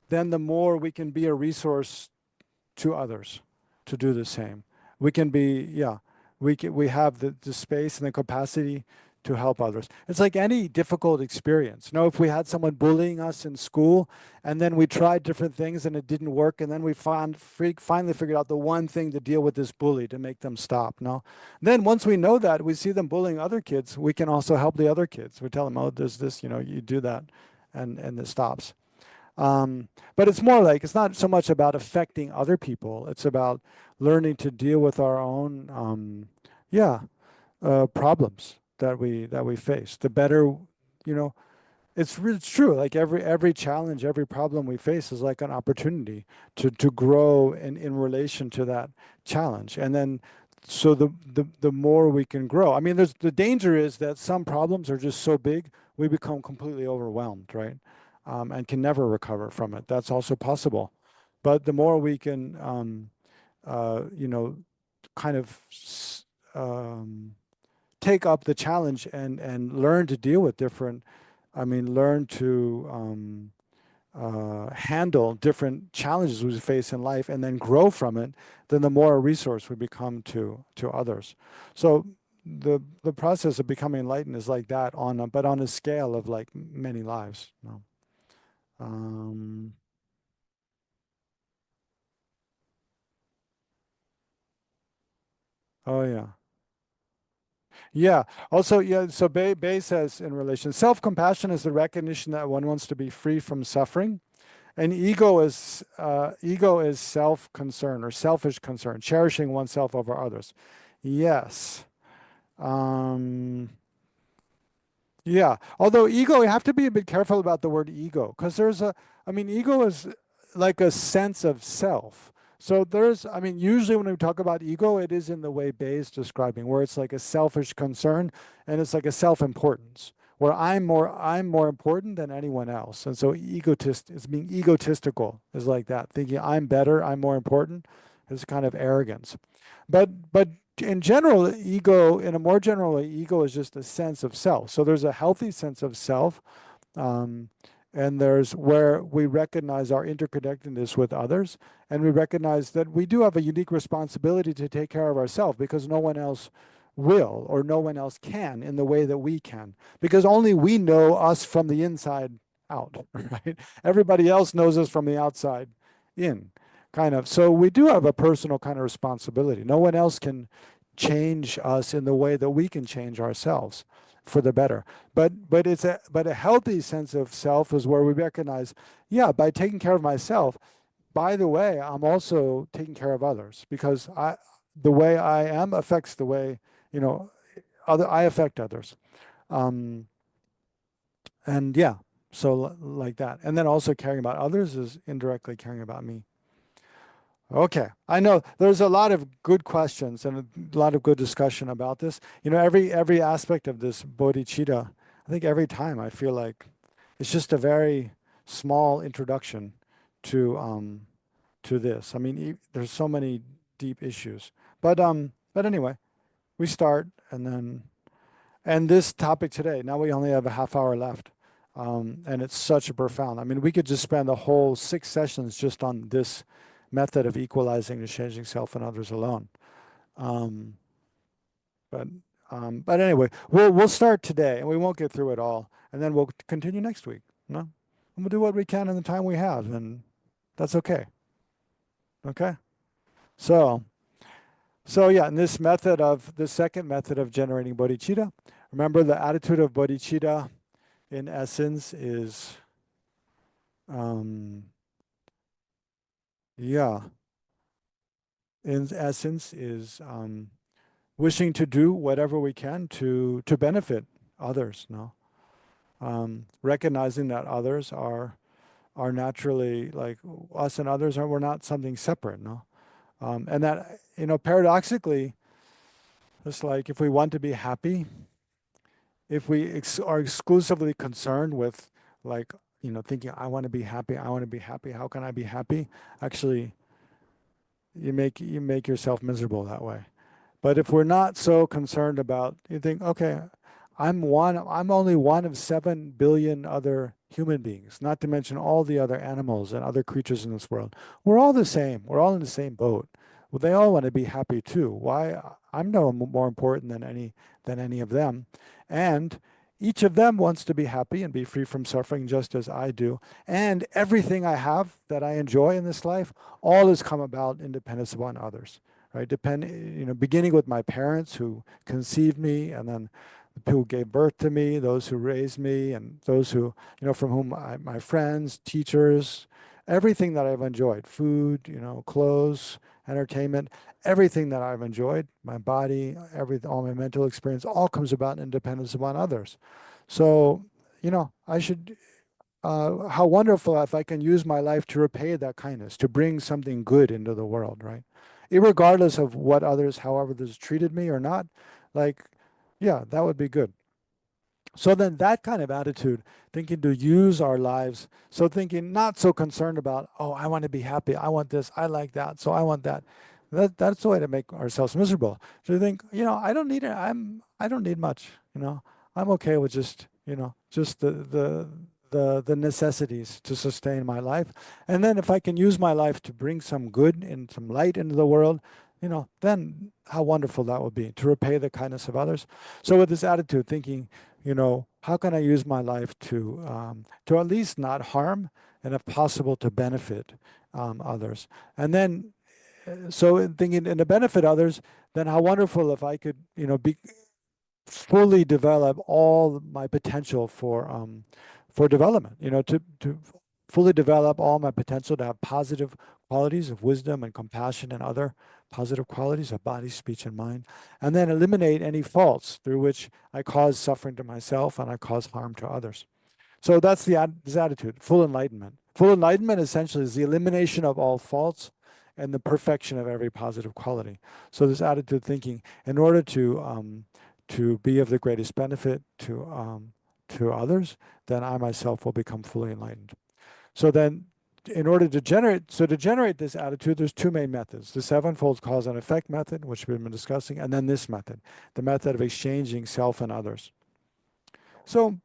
then the more we can be a resource to others to do the same. We can be, yeah, we have the space and the capacity to help others. It's like any difficult experience. If we had someone bullying us in school and then we tried different things and it didn't work, and then we finally figured out the one thing to deal with this bully to make them stop. No, then once we know that, we see them bullying other kids, we can also help the other kids. We tell them, oh, there's this, you do that, and it stops. But it's more like, it's not so much about affecting other people. It's about learning to deal with our own, problems that we face. The better, you know, it's true. Like every challenge, every problem we face is like an opportunity to grow in relation to that challenge. And then, so the more we can grow. I mean, the danger is that some problems are just so big we become completely overwhelmed, right? And can never recover from it. That's also possible. But the more we can, you know, kind of take up the challenge and learn to deal with different, learn to handle different challenges we face in life and then grow from it, then the more a resource we become to others. So the process of becoming enlightened is like that but on a scale of like many lives. No. Oh yeah. Yeah. Also, yeah. So Bay says in relation, self-compassion is the recognition that one wants to be free from suffering, and ego is self-concern or selfish concern, cherishing oneself over others. Yes. Um, yeah. Although ego, you have to be a bit careful about the word ego because ego is like a sense of self. So usually when we talk about ego, it is in the way Bay is describing, where it's like a selfish concern and it's like a self-importance, where I'm more important than anyone else. And so it's being egotistical is like that, thinking I'm better, I'm more important, is kind of arrogance. But in general, in a more general way, ego is just a sense of self. So there's a healthy sense of self, um, and there's where we recognize our interconnectedness with others, and we recognize that we do have a unique responsibility to take care of ourselves because no one else will or no one else can in the way that we can, because only we know us from the inside out, right? Everybody else knows us from the outside in. Kind of. So we do have a personal kind of responsibility. No one else can change us in the way that we can change ourselves for the better. But a healthy sense of self is where we recognize, yeah, by taking care of myself, by the way, I'm also taking care of others because the way I am affects the way, I affect others. And yeah, so like that. And then also caring about others is indirectly caring about me. Okay, I know there's a lot of good questions and a lot of good discussion about this. Every aspect of this bodhicitta, I think every time I feel like it's just a very small introduction to this. There's so many deep issues, but anyway, we start and this topic today. Now we only have a half hour left, and it's such a profound. We could just spend the whole 6 sessions just on this method of equalizing and changing self and others alone. Um, but but anyway, we'll start today, and we won't get through it all, and then we'll continue next week. No, and we'll do what we can in the time we have, and that's okay. Okay, so yeah, in the second method of generating bodhicitta, remember the attitude of bodhicitta in essence is, yeah, in essence is wishing to do whatever we can to benefit others. No, recognizing that others are naturally like us, and others we're not something separate. No, and that paradoxically, it's like if we want to be happy, if we are exclusively concerned with like thinking I want to be happy, I want to be happy, how can I be happy? Actually, you make yourself miserable that way. But if we're not so concerned about, you think, okay, I'm only one of 7 billion other human beings, not to mention all the other animals and other creatures in this world. We're all the same. We're all in the same boat. Well, they all want to be happy too. Why? I'm no more important than any of them. And each of them wants to be happy and be free from suffering just as I do. And everything I have that I enjoy in this life, all has come about in dependence upon others. Right? Beginning with my parents who conceived me, and then the people who gave birth to me, those who raised me, and those who, from whom my friends, teachers, everything that I've enjoyed, food, clothes, entertainment, everything that I've enjoyed, my body, all my mental experience, all comes about in dependence upon others. So, I should, how wonderful if I can use my life to repay that kindness, to bring something good into the world, right? Irregardless of however others treated me or not, like, yeah, that would be good. So then that kind of attitude, thinking to use our lives, so thinking not so concerned about, oh, I want to be happy, I want this, I like that, so I want that. That's the way to make ourselves miserable. To think, I don't need it. I don't need much. I'm okay with just, just the necessities to sustain my life. And then if I can use my life to bring some good and some light into the world, then how wonderful that would be to repay the kindness of others. So with this attitude, thinking, how can I use my life to at least not harm and if possible to benefit others? And then, so in thinking and to benefit others, then how wonderful if I could, be fully develop all my potential for development, to fully develop all my potential to have positive qualities of wisdom and compassion and other positive qualities of body, speech, and mind, and then eliminate any faults through which I cause suffering to myself and I cause harm to others. So that's this attitude, full enlightenment. Full enlightenment essentially is the elimination of all faults and the perfection of every positive quality. So this attitude thinking, in order to be of the greatest benefit to others, then I myself will become fully enlightened. So then, in order to generate this attitude, there's two main methods: the sevenfold cause and effect method, which we've been discussing, and then this method, the method of exchanging self and others. So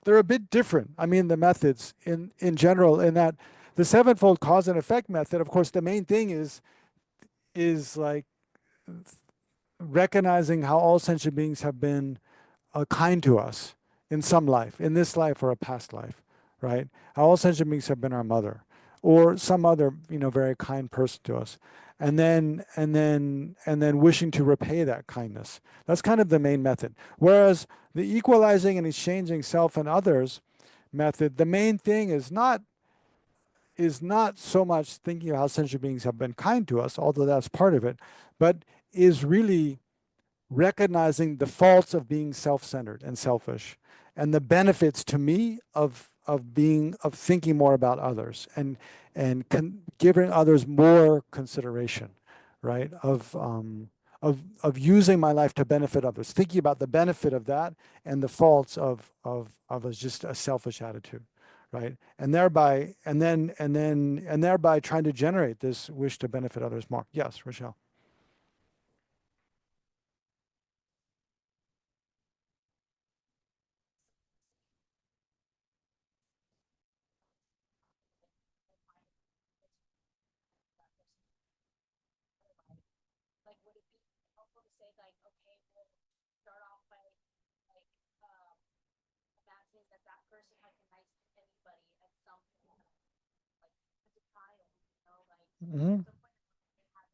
they're a bit different. I mean, the methods in general, in that the sevenfold cause and effect method, of course, the main thing is like recognizing how all sentient beings have been kind to us in some life, in this life or a past life, right? How all sentient beings have been our mother or some other, very kind person to us. And then wishing to repay that kindness. That's kind of the main method. Whereas the equalizing and exchanging self and others method, the main thing is not so much thinking of how sentient beings have been kind to us, although that's part of it, but is really recognizing the faults of being self-centered and selfish and the benefits to me of thinking more about others and giving others more consideration, right? Of using my life to benefit others, thinking about the benefit of that and the faults of just a selfish attitude, right? And thereby trying to generate this wish to benefit others more. Yes, Rochelle. Like, would it be helpful to say, like, okay, we'll start off by, like, imagining that that person has been nice to anybody at some point, like, as a child, like, Mm-hmm. at some point they have.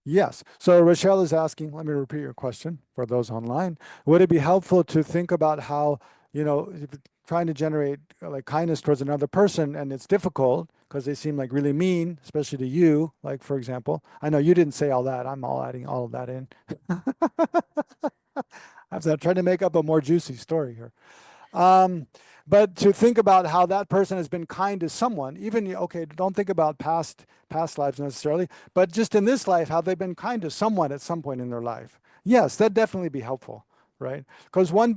Yes. So Rochelle is asking, let me repeat your question for those online. Would it be helpful to think about how, if you're trying to generate like kindness towards another person and it's difficult because they seem like really mean, especially to you, like for example, I know you didn't say all that. I'm all adding all of that in. I'm trying to make up a more juicy story here. But to think about how that person has been kind to someone, even, okay, don't think about past lives necessarily, but just in this life, how they've been kind to someone at some point in their life. Yes, that'd definitely be helpful, right? Because one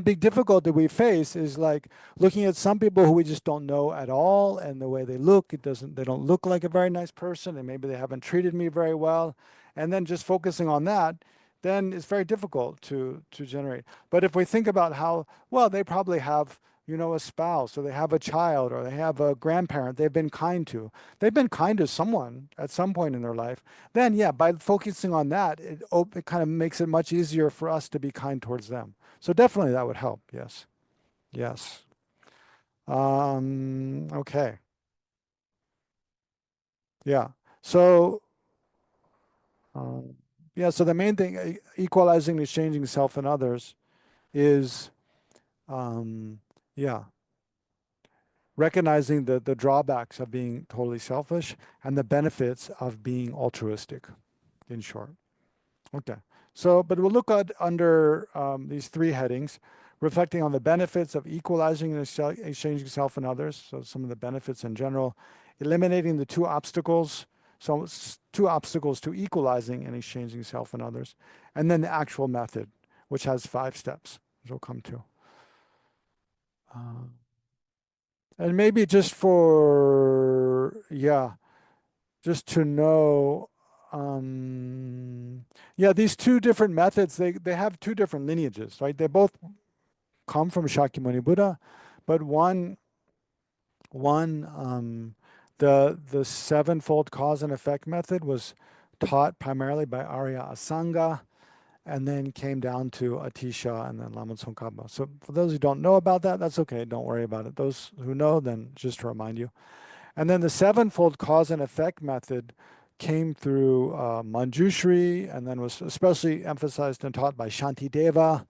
big difficulty we face is like looking at some people who we just don't know at all, and the way they look, they don't look like a very nice person, and maybe they haven't treated me very well, and then just focusing on that, then it's very difficult to generate. But if we think about how, well, they probably have, a spouse, or they have a child, or they have a grandparent they've been kind to. They've been kind to someone at some point in their life. Then, yeah, by focusing on that, it kind of makes it much easier for us to be kind towards them. So definitely that would help. Yes. Yes. Okay. Yeah. So, um, yeah, so the main thing, equalizing, exchanging self and others is, um, yeah, recognizing the drawbacks of being totally selfish and the benefits of being altruistic, in short. Okay. So, but we'll look at under these three headings, reflecting on the benefits of equalizing and exchanging self and others. So some of the benefits in general, eliminating the two obstacles. So two obstacles to equalizing and exchanging self and others. And then the actual method, which has 5 steps, which we'll come to. And maybe just for just to know, yeah, these two different methods, they have two different lineages, right? They both come from Shakyamuni Buddha, but the sevenfold cause and effect method was taught primarily by Arya Asanga, and then came down to Atisha and then Lama Tsongkhapa. So for those who don't know about that, that's okay. Don't worry about it. Those who know, then just to remind you. And then the sevenfold cause and effect method came through Manjushri, and then was especially emphasized and taught by Shantideva,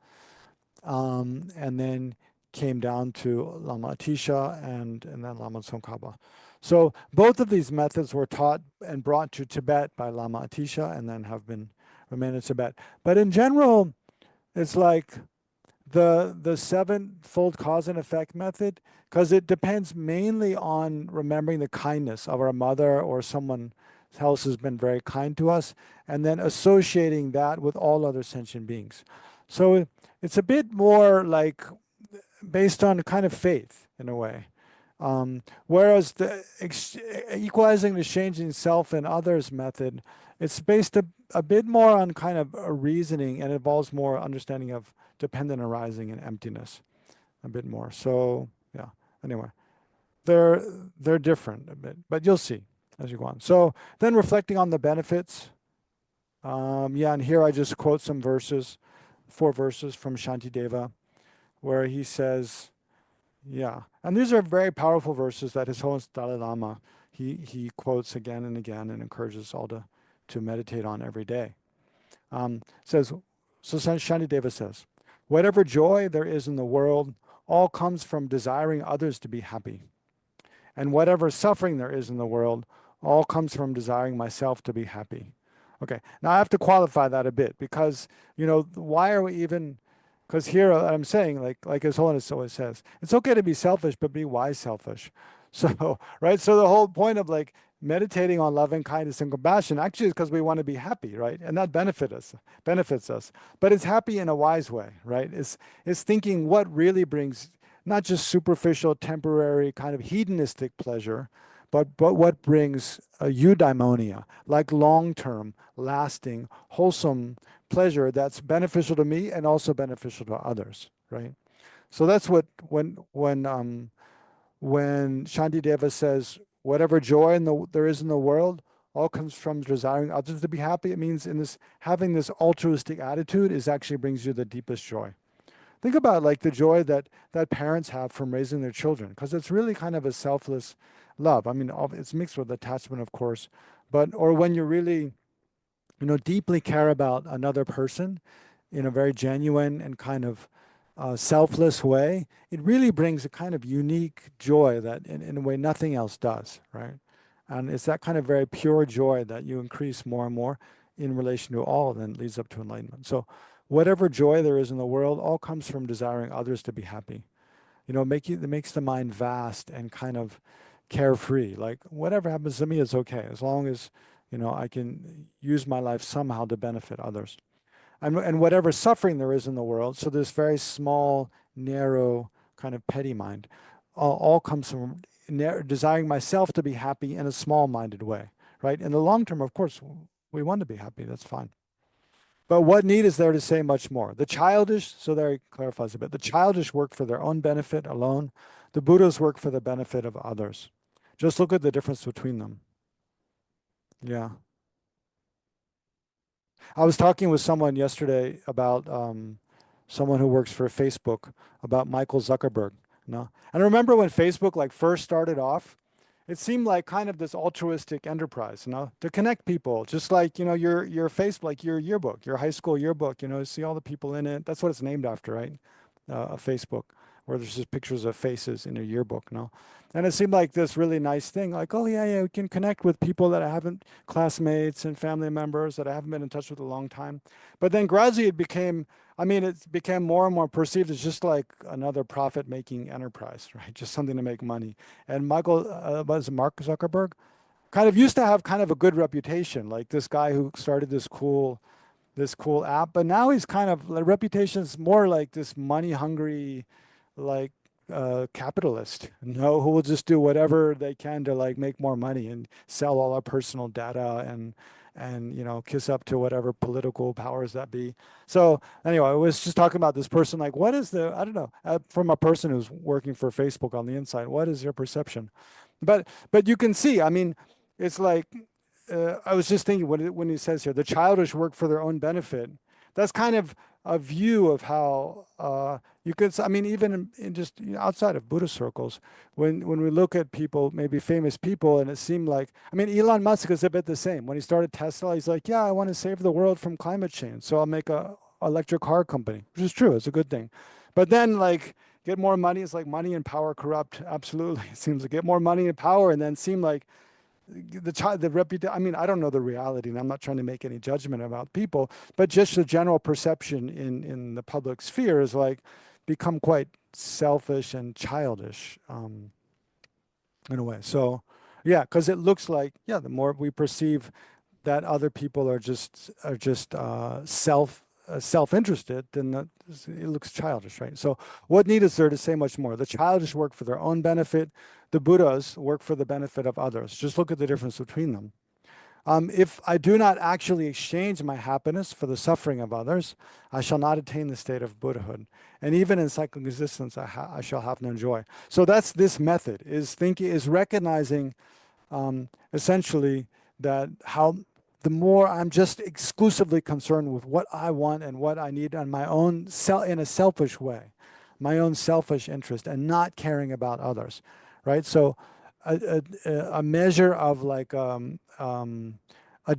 and then came down to Lama Atisha and then Lama Tsongkhapa. So both of these methods were taught and brought to Tibet by Lama Atisha and then have been remain in Tibet. But in general, it's like the sevenfold cause and effect method, because it depends mainly on remembering the kindness of our mother or someone else who's been very kind to us, and then associating that with all other sentient beings. So it's a bit more like based on kind of faith in a way. Whereas the equalizing the changing self and others method, it's based a bit more on kind of a reasoning and involves more understanding of dependent arising and emptiness a bit more. So yeah, anyway, they're different a bit, but you'll see as you go on. So then reflecting on the benefits, yeah, and here I just quote some verses, 4 verses from Shantideva, where he says, yeah, and these are very powerful verses that His Holiness Dalai Lama, he quotes again and again and encourages all to meditate on every day. Says, so Shantideva says, whatever joy there is in the world, all comes from desiring others to be happy. And whatever suffering there is in the world, all comes from desiring myself to be happy. Okay, now I have to qualify that a bit because, why are we even, because here I'm saying, like His Holiness always says, it's okay to be selfish, but be wise selfish. So, right, so the whole point of like meditating on loving kindness and compassion actually is because we want to be happy, right? And that benefits us. But it's happy in a wise way, right? It's thinking what really brings not just superficial, temporary, kind of hedonistic pleasure, but what brings eudaimonia, like long-term, lasting, wholesome pleasure that's beneficial to me and also beneficial to others, right? So that's what when Shantideva says, whatever joy there is in the world, all comes from desiring others to be happy. It means having this altruistic attitude actually brings you the deepest joy. Think about like the joy that parents have from raising their children, because it's really kind of a selfless love. I mean, it's mixed with attachment, of course, or when you really, deeply care about another person in a very genuine and kind of selfless way, it really brings a kind of unique joy that in a way nothing else does, right? And it's that kind of very pure joy that you increase more and more in relation to all, and then leads up to enlightenment. So whatever joy there is in the world, all comes from desiring others to be happy. It makes the mind vast and kind of carefree. Like whatever happens to me is okay, as long as, I can use my life somehow to benefit others. And whatever suffering there is in the world, so this very small, narrow, kind of petty mind, all comes from desiring myself to be happy in a small-minded way, right? In the long term, of course, we want to be happy, that's fine. But what need is there to say much more? The childish, so there he clarifies a bit, the childish work for their own benefit alone, the Buddhas work for the benefit of others. Just look at the difference between them. Yeah. I was talking with someone yesterday about someone who works for Facebook, about Michael Zuckerberg. And I remember when Facebook like first started off, it seemed like kind of this altruistic enterprise, to connect people, just like, your Facebook, like your yearbook, your high school yearbook, see all the people in it. That's what it's named after, right? A Facebook, where there's just pictures of faces in a yearbook, And it seemed like this really nice thing, like, oh yeah, we can connect with people that I haven't, classmates and family members that I haven't been in touch with a long time. But then gradually it became more and more perceived as just like another profit-making enterprise, right? Just something to make money. And Mark Zuckerberg, kind of used to have kind of a good reputation, like this guy who started this cool app. But now he's kind of, the reputation is more like this money-hungry, like capitalist, no, who will just do whatever they can to like make more money and sell all our personal data and you know, kiss up to whatever political powers that be. So anyway, I was just talking about this person, like, what is the, I don't know, from a person who's working for Facebook on the inside, what is your perception? But you can see, I mean, it's like, I was just thinking when he says here, the childish work for their own benefit, that's kind of a view of how you could, I mean, even in just outside of Buddhist circles, when we look at people, maybe famous people, and it seemed like, I mean, Elon Musk is a bit the same. When he started Tesla, he's like, yeah, I want to save the world from climate change, so I'll make a electric car company, which is true, it's a good thing. But then like, get more money, it's like money and power corrupt, absolutely. It seems to get more money and power and then seem like the reputation. I mean, I don't know the reality, and I'm not trying to make any judgment about people, but just the general perception in the public sphere is like become quite selfish and childish in a way. So, yeah, because it looks like, yeah, the more we perceive that other people are just self-interested, then it looks childish, right? So what need is there to say much more? The childish work for their own benefit. The Buddhas work for the benefit of others. Just look at the difference between them. If I do not actually exchange my happiness for the suffering of others, I shall not attain the state of Buddhahood. And even in cyclic existence, I shall have no joy. So that's this method, is recognizing essentially that how the more I'm just exclusively concerned with what I want and what I need on my own in a selfish way, my own selfish interest, and not caring about others, right? So a measure of like a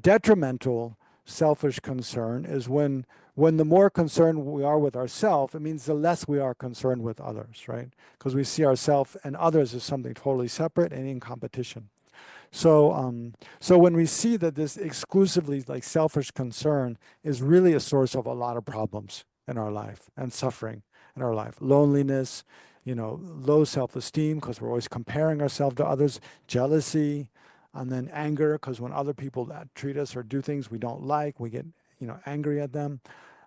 detrimental selfish concern is when the more concerned we are with ourselves, it means the less we are concerned with others, right? Because we see ourselves and others as something totally separate and in competition. So when we see that this exclusively like selfish concern is really a source of a lot of problems in our life and suffering in our life, loneliness, you know, low self-esteem because we're always comparing ourselves to others, jealousy, and then anger because when other people treat us or do things we don't like, we get, you know, angry at them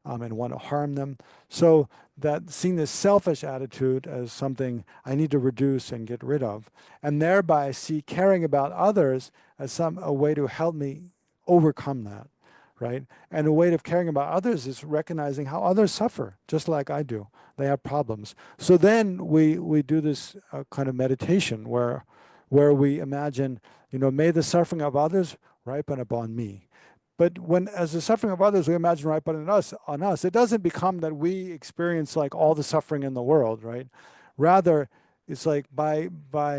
and want to harm them. So that seeing this selfish attitude as something I need to reduce and get rid of, and thereby see caring about others as a way to help me overcome that, right? And a way of caring about others is recognizing how others suffer, just like I do. They have problems. So then we do this kind of meditation where we imagine, you know, may the suffering of others ripen upon me. But when, as the suffering of others, we imagine ripening on us, it doesn't become that we experience like all the suffering in the world, right? Rather, it's like by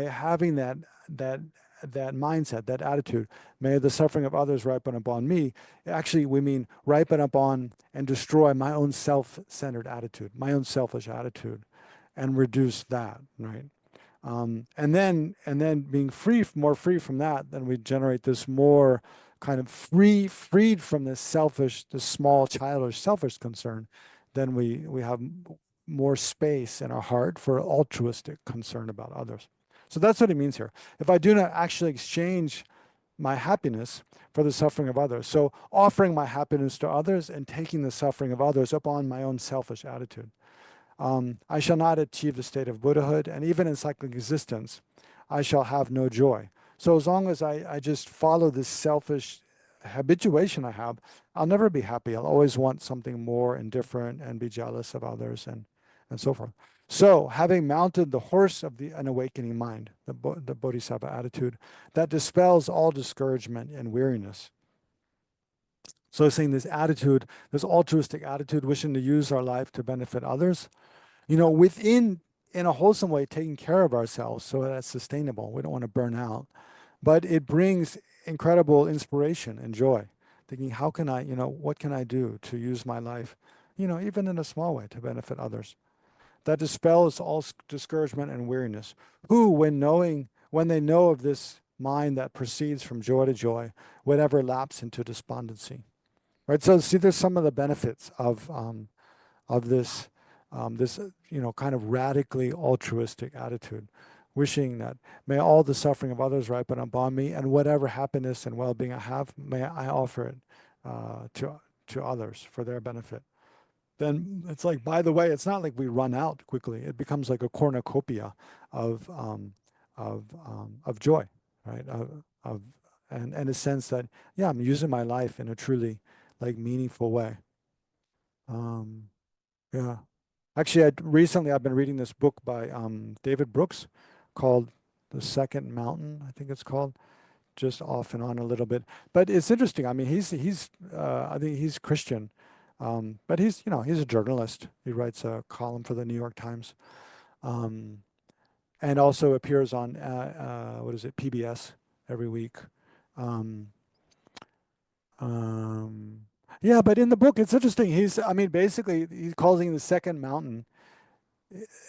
having that mindset, that attitude, may the suffering of others ripen upon me. Actually, we mean ripen upon and destroy my own self-centered attitude, my own selfish attitude, and reduce that, right? And then being more free from that, then we generate this more kind of freed from this small childish selfish concern, then we have more space in our heart for altruistic concern about others. So that's what it means here. If I do not actually exchange my happiness for the suffering of others, so offering my happiness to others and taking the suffering of others upon my own selfish attitude, I shall not achieve the state of Buddhahood, and even in cyclic existence, I shall have no joy. So as long as I just follow this selfish habituation I have, I'll never be happy. I'll always want something more and different and be jealous of others and so forth. So having mounted the horse of an awakening mind, the Bodhisattva attitude, that dispels all discouragement and weariness. So saying this attitude, this altruistic attitude, wishing to use our life to benefit others, you know, in a wholesome way, taking care of ourselves so that's sustainable. We don't want to burn out. But it brings incredible inspiration and joy, thinking, how can I, you know, what can I do to use my life, you know, even in a small way to benefit others? That dispels all discouragement and weariness. Who, when they know of this mind that proceeds from joy to joy, would ever lapse into despondency? Right. So see, there's some of the benefits of this you know, kind of radically altruistic attitude, wishing that may all the suffering of others ripen upon me, and whatever happiness and well-being I have, may I offer it to others for their benefit. then it's like, by the way, it's not like we run out quickly. It becomes like a cornucopia of of joy, right? And a sense that, yeah, I'm using my life in a truly like meaningful way. Um, yeah. Actually, recently I've been reading this book by David Brooks called The Second Mountain, I think it's called, just off and on a little bit. But it's interesting. I mean, he's I think he's Christian, but he's, you know, he's a journalist. He writes a column for the New York Times, um, and also appears on what is it, PBS every week. Um, um, yeah, but in the book, it's interesting. I mean, basically, he's calling the second mountain.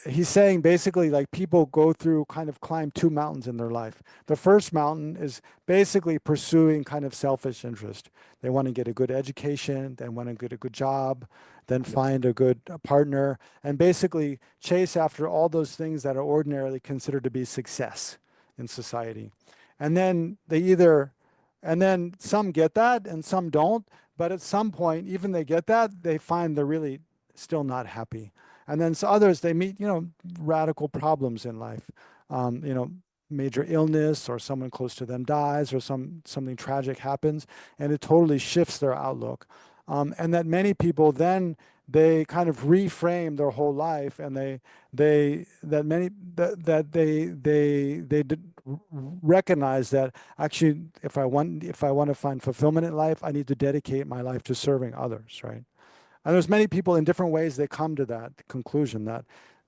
He's saying basically like people go through kind of climb two mountains in their life. The first mountain is basically pursuing kind of selfish interest. They want to get a good education, they want to get a good job, then find a good partner, and basically chase after all those things that are ordinarily considered to be success in society. And then and then some get that and some don't. But at some point, even they get that, they find they're really still not happy. And then others, they meet, you know, radical problems in life, you know, major illness or someone close to them dies or something tragic happens, and it totally shifts their outlook. And that many people then they kind of reframe their whole life, and they that many that they did recognize that actually if I want to find fulfillment in life, I need to dedicate my life to serving others, right? And there's many people in different ways they come to that conclusion that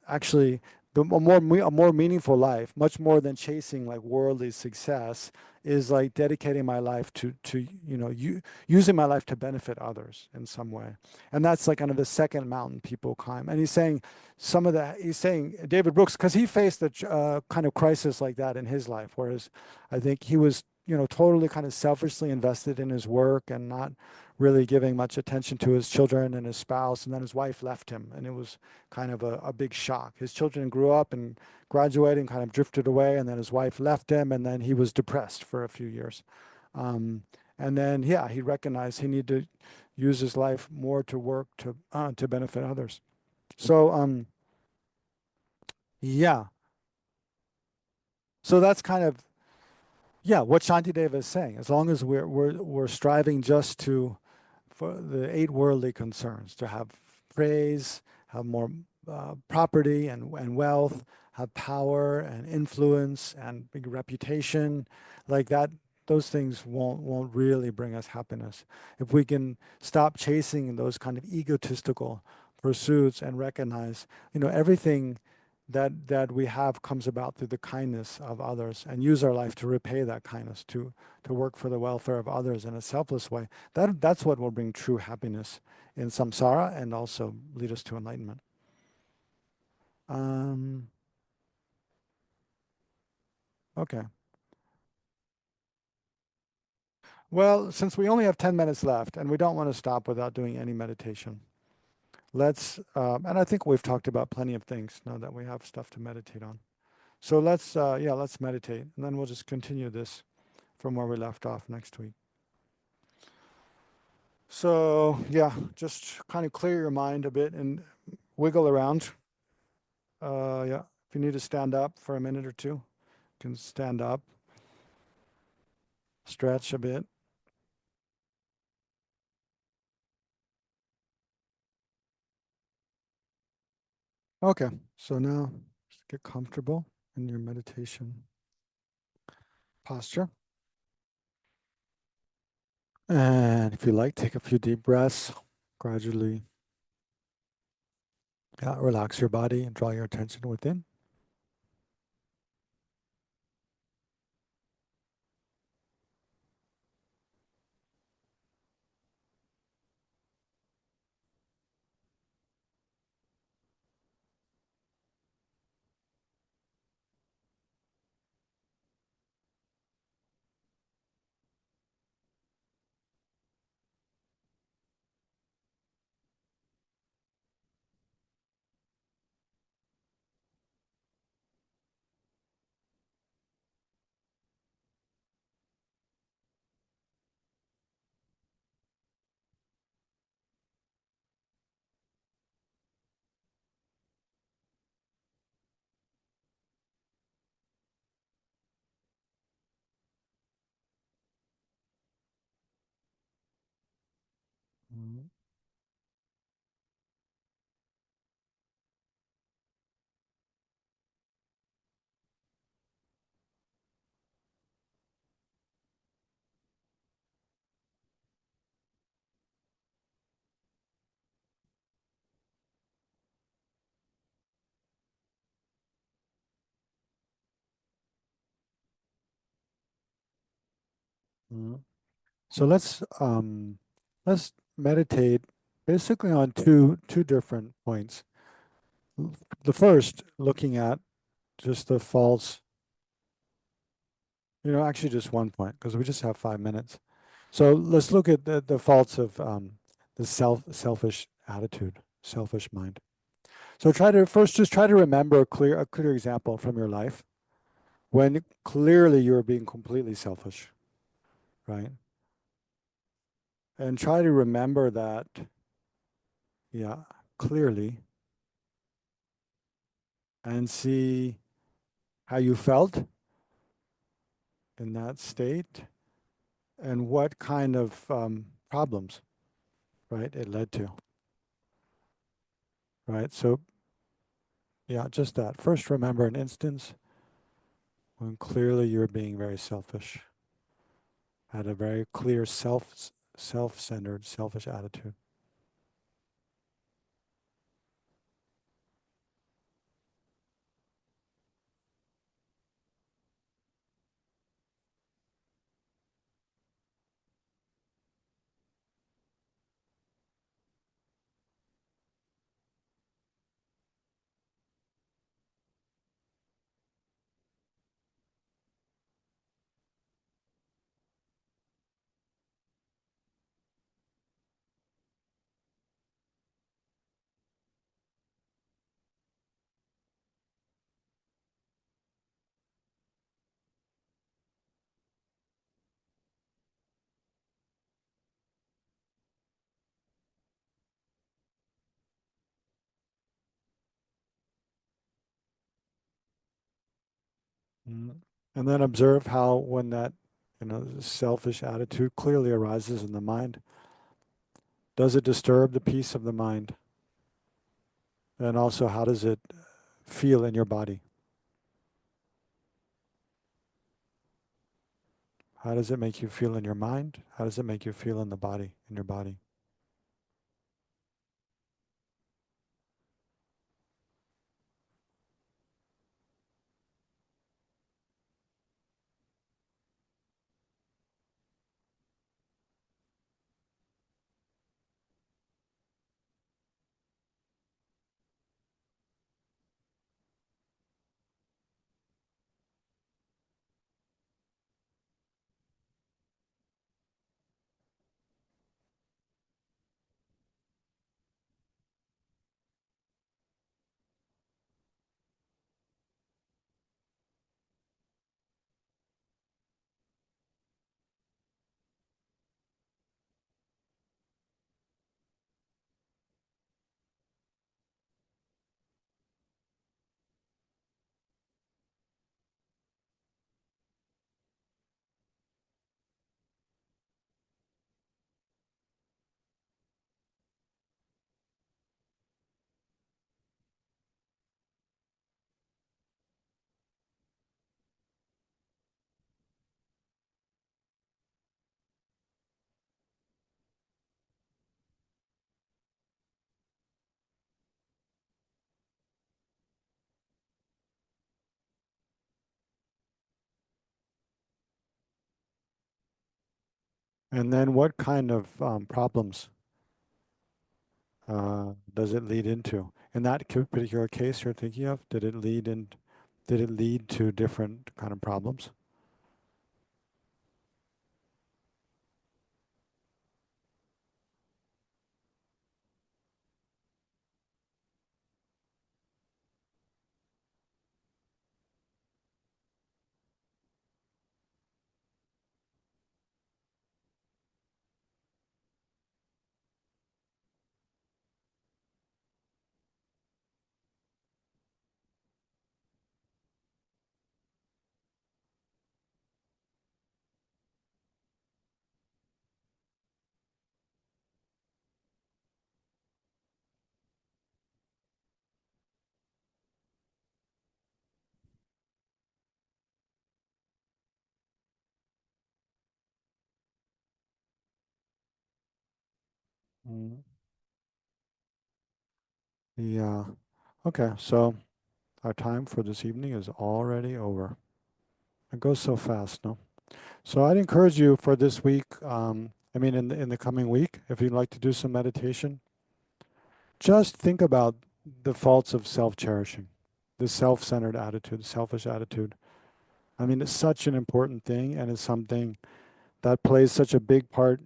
actually a more meaningful life, much more than chasing like worldly success, is like dedicating my life to using my life to benefit others in some way. And that's like kind of the second mountain people climb. And he's saying David Brooks, because he faced a kind of crisis like that in his life, whereas I think he was, you know, totally kind of selfishly invested in his work and not really giving much attention to his children and his spouse. And then his wife left him, and it was kind of a big shock. His children grew up and graduated and kind of drifted away, and then his wife left him, and then he was depressed for a few years. Um, and then, yeah, he recognized he needed to use his life more to work to benefit others. So, yeah. So that's kind of, yeah, what Shantideva is saying. As long as we're striving just to for the eight worldly concerns, to have praise, have more property and wealth, have power and influence and big reputation, like that. Those things won't really bring us happiness. If we can stop chasing those kind of egotistical pursuits and recognize, you know, everything that we have comes about through the kindness of others, and use our life to repay that kindness, to work for the welfare of others in a selfless way. That's what will bring true happiness in samsara and also lead us to enlightenment. Um, okay. Well, since we only have 10 minutes left and we don't want to stop without doing any meditation, and I think we've talked about plenty of things now that we have stuff to meditate on. So let's meditate, and then we'll just continue this from where we left off next week. So yeah, just kind of clear your mind a bit and wiggle around. Yeah, if you need to stand up for a minute or two, you can stand up, stretch a bit. Okay, so now just get comfortable in your meditation posture. And if you like, take a few deep breaths, gradually relax your body and draw your attention within. Mm. Mm. So let's meditate basically on two different points. The first, looking at just the false, actually just one point, because we just have 5 minutes. So let's look at the faults of the selfish attitude, selfish mind. So just try to remember a clear example from your life when clearly you're being completely selfish, right? And try to remember that, yeah, clearly, and see how you felt in that state and what kind of problems, right, it led to, right? So, yeah, just that. First, remember an instance when clearly you're being very selfish, had a very clear self-centered, selfish attitude. Mm. And then observe how when that, selfish attitude clearly arises in the mind, does it disturb the peace of the mind? And also, how does it feel in your body? How does it make you feel in your mind? How does it make you feel in the body, in your body? And then what kind of problems does it lead into? In that particular case you're thinking of, did it lead to different kind of problems? Mm. Yeah. Okay, so our time for this evening is already over. It goes so fast, no? So I'd encourage you for this week, I mean, in the coming week, if you'd like to do some meditation, just think about the faults of self-cherishing, the self-centered attitude, selfish attitude. I mean, it's such an important thing, and it's something that plays such a big part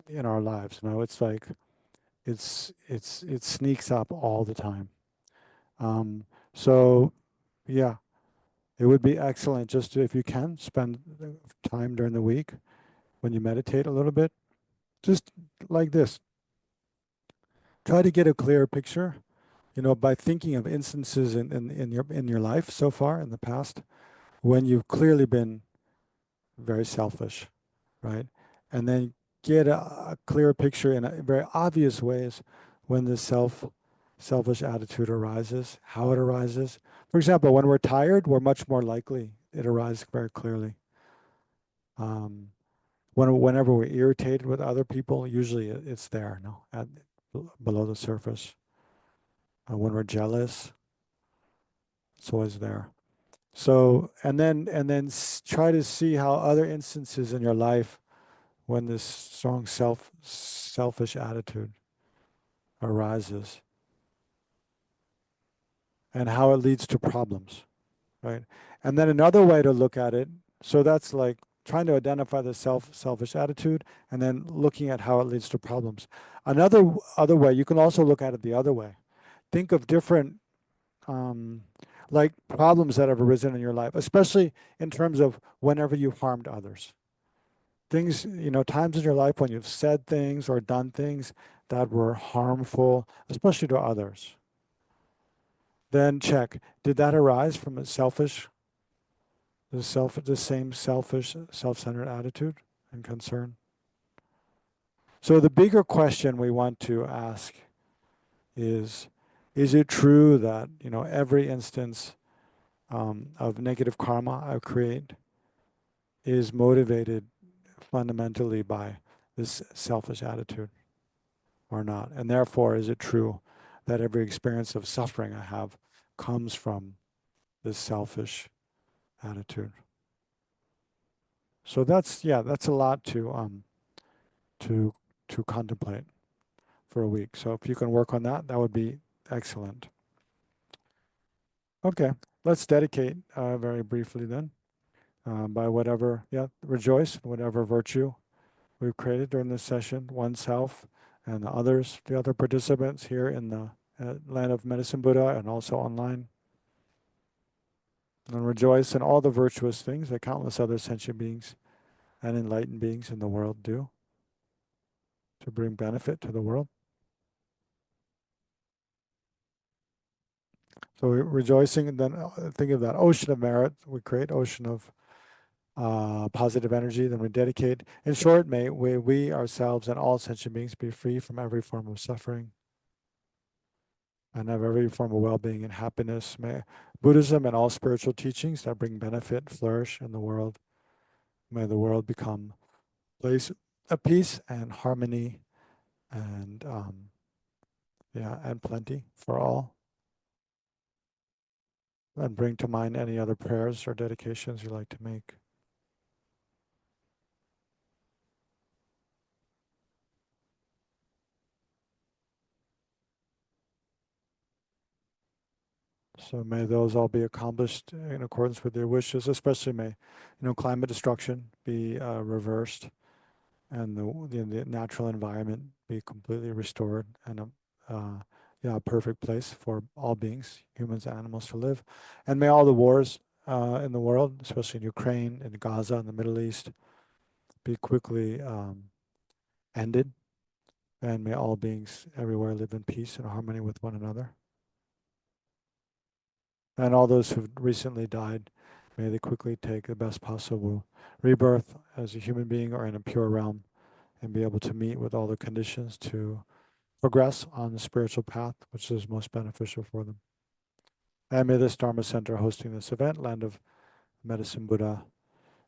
in our lives. You know, it's like it sneaks up all the time. Um, so yeah, it would be excellent just to, if you can, spend time during the week when you meditate a little bit, just like this. Try to get a clearer picture, you know, by thinking of instances in your life so far in the past when you've clearly been very selfish, right? And then get a clear picture in a very obvious ways when the selfish attitude arises, how it arises. For example, when we're tired, we're much more likely it arises very clearly. Whenever we're irritated with other people, usually it's there, no, below the surface. When we're jealous, it's always there. So, and then try to see how other instances in your life when this strong selfish attitude arises and how it leads to problems, right? And then another way to look at it, so that's like trying to identify the selfish attitude and then looking at how it leads to problems. Other way, you can also look at it the other way. Think of different um, like problems that have arisen in your life, especially in terms of whenever you harmed others. Things, you know, times in your life when you've said things or done things that were harmful, especially to others. Then check, did that arise from a the same selfish, self-centered attitude and concern? So the bigger question we want to ask is it true that, you know, every instance of negative karma I create is motivated fundamentally by this selfish attitude or not? And therefore, is it true that every experience of suffering I have comes from this selfish attitude? So that's a lot to to contemplate for a week. So if you can work on that, that would be excellent. Okay, let's dedicate very briefly then by whatever, rejoice in whatever virtue we've created during this session, oneself and the others, the other participants here in the Land of Medicine Buddha and also online. And rejoice in all the virtuous things that countless other sentient beings and enlightened beings in the world do to bring benefit to the world. So we're rejoicing, and then think of that ocean of merit. We create ocean of positive energy. Then we dedicate. In short, may we ourselves and all sentient beings be free from every form of suffering and have every form of well-being and happiness. May Buddhism and all spiritual teachings that bring benefit flourish in the world. May the world become a place of peace and harmony and and plenty for all. And bring to mind any other prayers or dedications you'd like to make. So may those all be accomplished in accordance with your wishes, especially may, climate destruction be reversed and the natural environment be completely restored and a perfect place for all beings, humans and animals to live. And may all the wars in the world, especially in Ukraine and Gaza and the Middle East, be quickly ended. And may all beings everywhere live in peace and harmony with one another. And all those who've recently died, may they quickly take the best possible rebirth as a human being or in a pure realm and be able to meet with all the conditions to progress on the spiritual path, which is most beneficial for them. And may this Dharma Center hosting this event, Land of Medicine Buddha,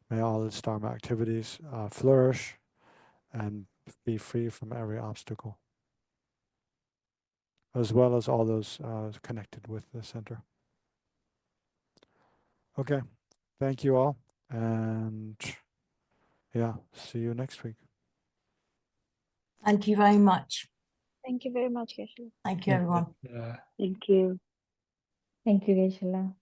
may all its Dharma activities flourish and be free from every obstacle. as well as all those connected with the center. Okay, thank you all, and yeah, see you next week. Thank you very much. Thank you very much, Geshe. Thank you, everyone. Thank you. Thank you, Geshe.